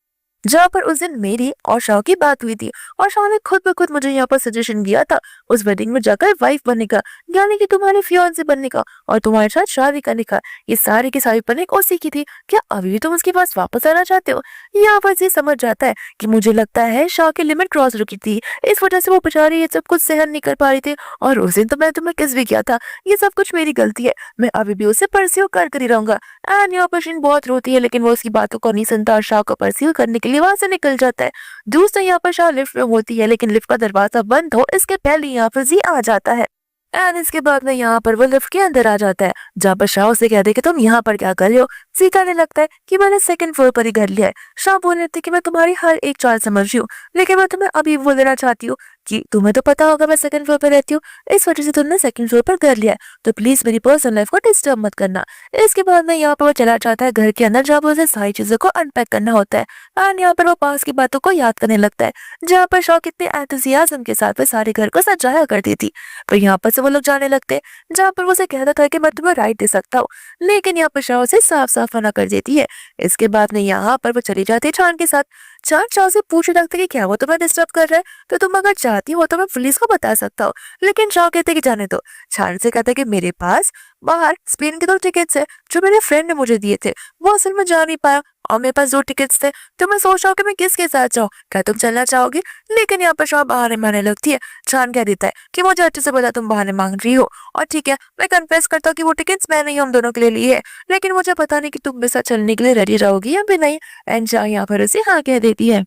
जहाँ पर उस दिन मेरी और शाह की बात हुई थी और शाह ने खुद ब खुद मुझे यहाँ पर सजेशन दिया था उस वेडिंग में जाकर वाइफ बनने का, यानी कि तुम्हारे फियांसे बनने का और तुम्हारे साथ शादी करने का। ये सारी की सारी प्लानिंग उसी की थी, क्या अभी भी तुम उसके पास वापस आना चाहते हो? यहाँ पर ये समझ जाता है कि मुझे लगता है शाह की लिमिट क्रॉस हो चुकी थी, इस वजह से वो बेचारी ये सब कुछ सहन नहीं कर पा रही थी और उस दिन तो मैं तुम्हें किस भी किया था, ये सब कुछ मेरी गलती है, मैं अभी भी उसे परस्यू कर ही रहूंगा। एंड यहाँ पर शीन बहुत रोती है लेकिन वो उसकी बातों को नहीं सुनता और शाह को परस्यू करने के लिए वहां से निकल जाता है। दूसरा यहाँ पर शाह लिफ्ट में होती है लेकिन लिफ्ट का दरवाजा बंद हो इसके पहले यहाँ पर जी आ जाता है। एंड इसके बाद में यहाँ पर वो लिफ्ट के अंदर आ जाता है, जहाँ पर शाह उसे कहते कि तुम यहाँ पर क्या कर रहे हो? जी कहने लगता है कि मैंने सेकंड फ्लोर पर ही घर लिया है। शाह बोल रहे थे कि मैं तुम्हारी हर एक चाल समझ रही हूँ, लेकिन मैं तुम्हें अभी बोल देना चाहती हूँ कि तुम्हें तो पता होगा मैं सेकंड फ्लोर पर रहती हूँ, इस वजह से तुमने सेकंड फ्लोर पर घर लिया है, तो प्लीज मेरी पर्सनल लाइफ को डिस्टर्ब मत करना। इसके बाद में यहाँ पर वो चला जाता है घर के अंदर, जहाँ पर उसे सारी चीजों को अनपैक करना होता है। एंड यहाँ पर वो पास की बातों को याद करने लगता है, जहाँ पर शाह कितने एंथुसियाज्म के साथ वो सारे घर को सजाया करती थी। पर यहाँ पर से वो लोग जाने लगते हैं, जहाँ पर वो उसे कहता था कि मैं तुम्हें राइट दे सकता हूँ, लेकिन यहाँ पर शाह उसे साफ साफ मना कर देती है। इसके बाद में यहाँ पर वो चली जाती है चांद के साथ। चांद शाह से पूछने लगता है कि क्या वो तुम्हें डिस्टर्ब कर रहा है, तो तुम अगर चाहती हो तो मैं पुलिस को बता सकता हूँ, लेकिन शाह कहते कि जाने दो। चांद से कहता है कि मेरे पास बाहर स्पेन के 2 टिकट्स है जो मेरे फ्रेंड ने मुझे दिए थे, वो असल में जा नहीं पाया और मेरे पास 2 टिकट्स थे, तो मैं सोच रहा हूँ कि मैं किसके साथ जाऊँ, क्या तुम चलना चाहोगी? लेकिन यहाँ पर शाह बहाने मारने लगती है। चांद कह देता है कि मुझे अच्छे से पता तुम बहाने मांग रही हो और ठीक है मैं कन्फेस करता हूँ कि वो टिकट्स मैंने ही हम दोनों के लिए लिए है, लेकिन मुझे पता नहीं कि तुम मेरे साथ चलने के लिए रेडी रहोगी या फिर नहीं। एंड शाह यहाँ पर उसे हाँ कह देती है।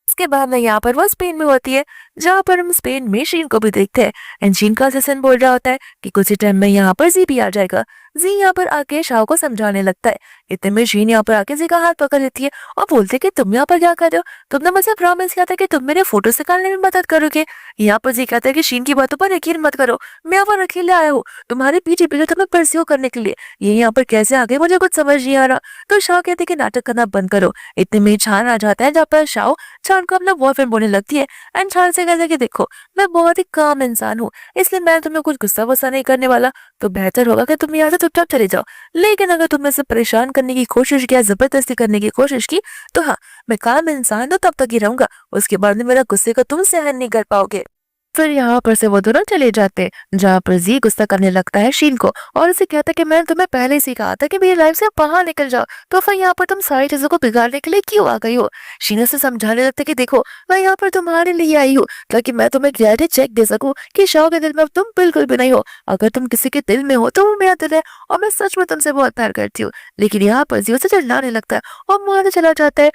इसके बाद में यहाँ पर वो स्पेन में होती है, जहाँ पर हम स्पेन में शीन को भी देखते हैं। एंड शीन का असिस्टेंट बोल रहा होता है कि कुछ ही टाइम में यहाँ पर जी भी आ जाएगा। जी यहाँ पर आके शाह को समझाने लगता है। इतने में शीन यहाँ पर आके जी का हाथ पकड़ लेती है और बोलते है कि तुम यहाँ पर क्या कर रहे हो, तुमने मुझे प्रॉमिस किया था कि तुम मेरे फोटो निकालने में मदद करोगे। यहाँ पर जी कहता है कि शीन की बातों पर यकीन मत करो, मैं यहाँ पर अकेले आया हूँ तुम्हारे पीछे पीछे तुम्हें परस्यू करने के लिए, ये यहाँ पर कैसे आ गए मुझे कुछ समझ नहीं आ रहा। तो शाह कहते कि नाटक करना बंद करो। इतने में चांद आ जाता है, जहाँ पर शाह चांद को अपना बॉयफ्रेंड बोलने लगती है। एंड चांद से कहता है कि देखो मैं बहुत ही काम इंसान हूँ, इसलिए मैं तुम्हें कुछ गुस्सा वुस्सा नहीं करने वाला, तो बेहतर होगा कि तुम यहाँ से चुपचाप चले जाओ, लेकिन अगर तुमने से परेशान करने की कोशिश की या जबरदस्ती करने की कोशिश की तो हाँ मैं काम इंसान हूँ, तब तक ही रहूंगा, उसके बाद में मेरा गुस्से को तुम सहन नहीं कर पाओगे। फिर यहाँ पर से वो दोनों चले जाते हैं, जहाँ पर जी गुस्सा करने लगता है शीन को और उसे कहता है कि मैंने तुम्हें पहले ही कहा था कि मेरी लाइफ से बाहर निकल जाओ, तो फिर यहाँ पर तुम सारी चीजों को बिगाड़ने के लिए क्यों आ गई हो? शीन से समझाने लगता है कि देखो मैं यहाँ पर तुम्हारे लिए आई हूँ ताकि मैं तुम्हें क्लियरिटी चेक दे सकूं कि शाह के दिल में अब तुम बिल्कुल भी नहीं हो। अगर तुम किसी के दिल में हो तो वो मेरा दिल है और मैं सच में तुमसे बहुत प्यार करती हूँ। लेकिन यहाँ पर जी उसे चिल्लाने लगता है और मारने चला जाता है।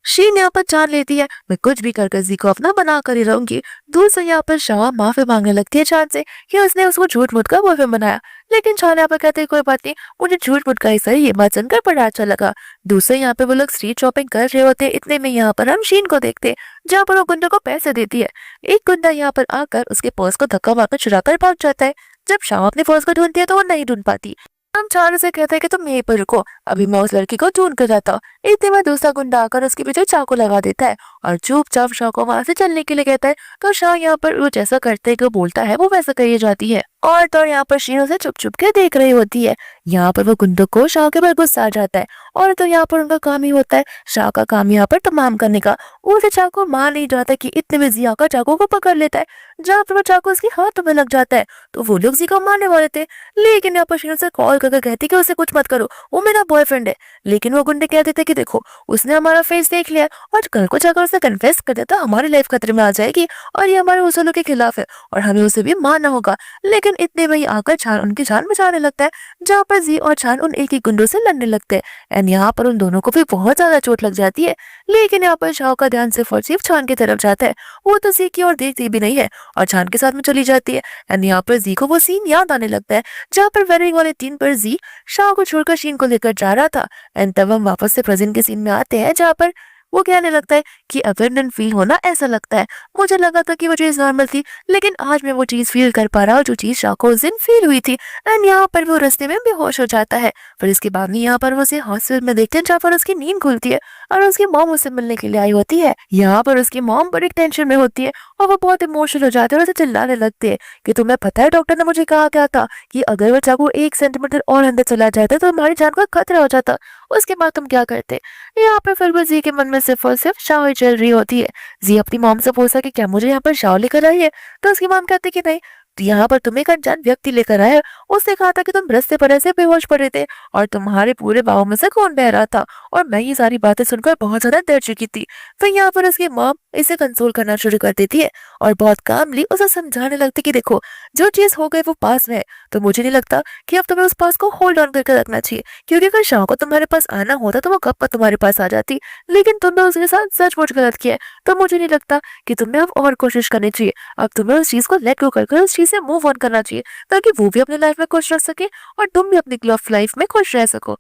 शीन यहाँ पर जान लेती है मैं कुछ भी कर जी को अपना बना कर ही रहूंगी। दूर से यहाँ पर शाह माफी मांगने लगती है चांद से कि उसने उसको झूठ मूठ का बॉयफ्रेंड बनाया, लेकिन चांद यहाँ पर कहते हैं कोई बात नहीं, मुझे झूठ मूठ का ही सही ये बात सुनकर बड़ा अच्छा लगा। दूसरे यहाँ पे वो लोग स्ट्रीट शॉपिंग कर रहे होते, इतने में यहाँ पर हम शीन को देखते जहाँ पर वो गुंडा को पैसे देती है। एक गुंडा यहाँ पर आकर उसके पर्स को धक्का मारकर चुरा कर भाग जाता है। जब शाह अपने पर्स को ढूंढती है तो वो नहीं ढूंढ पाती। हम चारों से कहते हैं कि तुम यहीं पर रुको, अभी मैं उस लड़की को ढूंढ कर जाता हूँ। इतने में दूसरा गुंडा आकर उसके पीछे चाकू लगा देता है और चुपचाप शाह को वहां से चलने के लिए कहता है। तो शाह यहाँ पर वो जैसा करते जो बोलता है वो वैसा करी जाती है और तो यहाँ पर शीन उसे चुप चुप के देख रही होती है। यहाँ पर वो गुंडों को शाह के पर गुस्सा आ जाता है और तो यहाँ पर उनका काम ही होता है शाह का काम यहाँ पर तमाम करने का। उसे चाकू मार नहीं जाता कि इतने में जिया का चाकू को पकड़ लेता है, जहाँ पर वो चाकू उसके हाथ में लग जाता है। तो वो लोग जी को मारने वाले थे, लेकिन यहाँ पर शीन उसे कॉल करके कहती कि उसे कुछ मत करो, वो मेरा बॉयफ्रेंड है। लेकिन वो गुंडे कहते थे कि देखो उसने हमारा फेस देख लिया और कल को जाकर उसे कन्फेस कर दिया तो हमारी लाइफ खतरे में आ जाएगी और ये हमारे उसूलों के खिलाफ है और हमें उसे भी मारना होगा। लेकिन लेकिन इतने में ही आकर चान उनकी जान बचाने लगता है, जहाँ पर जी और चान उन एक ही गुंडों से लड़ने लगते हैं। एंड यहाँ पर उन दोनों को भी बहुत ज्यादा चोट लग जाती है। लेकिन यहाँ पर शाओ का ध्यान सिर्फ और सिर्फ चान की तरफ जाता है। वो तो जी की ओर देखती भी नहीं है और चान के साथ में चली जाती है। एंड यहाँ पर जी को वो सीन याद आने लगता है जहाँ पर वेडिंग वाले दिन पर जी शाओ को छोड़कर शीन को लेकर जा रहा था। एंड तब हम वापस से प्रेजेंट के सीन में आते हैं, जहाँ पर वो कहने लगता है कि अबेंडन फील होना ऐसा लगता है। मुझे लगा था कि वो चीज नॉर्मल थी, लेकिन आज मैं वो चीज फील कर पा रहा हूँ जो चीज शाह को उस दिन फील हुई थी। एंड यहाँ पर वो रास्ते में बेहोश हो जाता है। फिर इसके बाद में यहाँ पर वो उसे हॉस्पिटल में देखते हैं, जहाँ पर उसकी नींद खुलती है और उसकी मॉम उससे मिलने के लिए आई होती है। यहाँ पर उसकी मॉम बड़ी टेंशन में होती है और वो बहुत इमोशनल हो जाते हैं और उसे चिल्लाने लगते हैं कि तुम्हें पता है डॉक्टर ने मुझे कहा क्या था कि अगर वो चाकू 1 सेंटीमीटर और अंदर चला जाता तो हमारी जान का खतरा हो जाता। उसके बाद तुम क्या करते। यहाँ पर फिर वो जी के मन में सिर्फ और सिर्फ शाओ ही चल रही होती है। जी अपनी मॉम से पूछता कि क्या मुझे यहाँ पर शाओ लेकर आई है, तो उसकी मॉम कहती कि नहीं, तो यहाँ पर तुम्हें एक अनजान व्यक्ति लेकर आया। उसने कहा था कि तुम रास्ते पर ऐसे बेहोश पड़े थे और तुम्हारे पूरे बाहों में से खून बह रहा था और मैं ये सारी बातें सुनकर बहुत ज्यादा डर चुकी थी। फिर यहाँ पर उसकी मॉम इसे कंसोल करना शुरू कर देती है और बहुत कामली उसे समझाने लगती कि देखो, जो चीज हो गई वो पास में है, तो मुझे नहीं लगता कि अब तुम्हें उस पास को होल्ड ऑन करके रखना चाहिए, क्योंकि अगर शाह को तुम्हारे पास आना होता तो वो कब तुम्हारे पास आ जाती। लेकिन तुमने उसके साथ सचमुच गलत किया है, तो मुझे नहीं लगता कि तुम्हें अब और कोशिश करनी चाहिए। अब तुम्हें उस चीज को लेट गो कर उस चीज से मूव ऑन करना चाहिए, ताकि वो भी अपनी लाइफ में खुश रह सके और तुम भी अपनी लव लाइफ में खुश रह सको।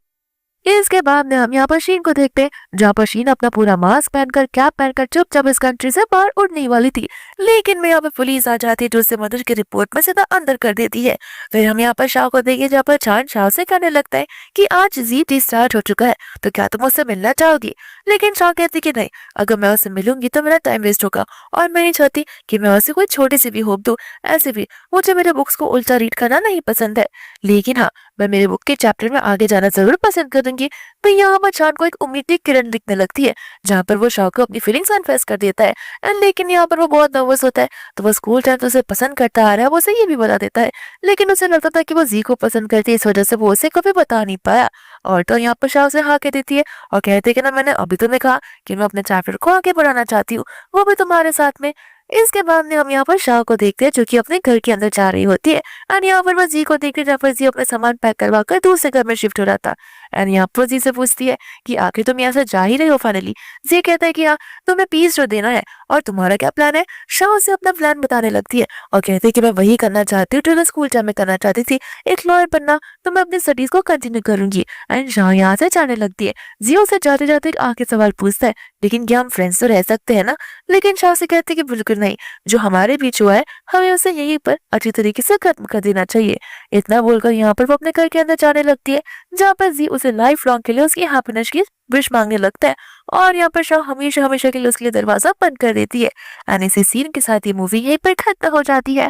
इसके बाद में हम यहाँ पर शीन को देखते हैं, जहाँ पर शीन अपना पूरा मास्क पहनकर कैप पहनकर चुपचाप इस कंट्री से बाहर उड़ने वाली थी। लेकिन मैं यहाँ पर पुलिस आ जाती है जो उसे मदर की रिपोर्ट में सीधा अंदर कर देती है। फिर हम यहाँ पर शाह को देखिए, जहाँ पर चांद शाह से कहने लगता है कि आज जीटी स्टार्ट हो चुका है, तो क्या तुम उससे मिलना चाहोगी। लेकिन शाह कहती कि नहीं, अगर मैं उससे मिलूंगी तो मेरा टाइम वेस्ट होगा और मैं नहीं चाहती कि मैं उसे कोई छोटी सी भी होप दूं। ऐसे भी मुझे मेरे बुक्स को उल्टा रीड करना नहीं पसंद है, लेकिन हाँ, मैं मेरे बुक के चैप्टर में आगे जाना जरूर पसंद करूंगी। तो यहाँ पर चांद को एक उम्मीद की किरण दिखने लगती है, जहाँ पर वो शाह को अपनी फीलिंग्स कन्फेस कर देता है। लेकिन यहाँ पर वो बहुत नर्वस होता है, तो वो स्कूल टाइम तो उसे पसंद करता आ रहा है, वो उसे ये भी बता देता है। लेकिन उसे लगता था कि वो जी को पसंद करती है, इस वजह से वो उसे कभी बता नहीं पाया। और तो यहाँ पर शाह उसे हाँ कह देती है और कहते हैं कि ना, मैंने अभी तुम्हें कहा कि मैं अपने चैप्टर को आगे बढ़ाना चाहती हूँ, वो भी तुम्हारे साथ में। इसके बाद में हम यहाँ पर शाह को देखते हैं, जो कि अपने घर के अंदर जा रही होती है। एंड यहाँ पर वो जी को देखते हैं, जहाँ पर जी अपना सामान पैक करवा कर दूसरे घर में शिफ्ट हो रहा था। एंड यहाँ पर जी से पूछती है कि आखिर तुम यहाँ से जा ही रही हो फाइनली। जी कहता है कि हाँ, तुम्हें पीस जो देना है और तुम्हारा क्या प्लान है। शाह उसे अपना प्लान बताने लगती है और कहती है कि मैं वही करना चाहती हूँ जो मैं स्कूल टाइम में करना चाहती थी, एक लॉयर बनना, तो मैं अपनी स्टडीज को कंटिन्यू करूंगी। एंड शाह यहाँ से जाने लगती है। जी उसे जाते जाते आके सवाल पूछता है, लेकिन क्या हम फ्रेंड्स तो रह सकते हैं ना। लेकिन शाह से कहते हैं कि बिल्कुल नहीं, जो हमारे बीच हुआ है हमें उसे यहीं पर अच्छी तरीके से खत्म कर देना चाहिए। इतना बोलकर यहाँ पर वो अपने घर के अंदर जाने लगती है, जहाँ पर जी उसे लाइफ लॉन्ग के लिए उसकी हैप्पीनेस की विश मांगने लगता है और यहाँ पर शाह हमेशा हमेशा के लिए उसके लिए दरवाजा बंद कर देती है। एंड इसी सीन के साथ ये मूवी यहीं पर खत्म हो जाती है।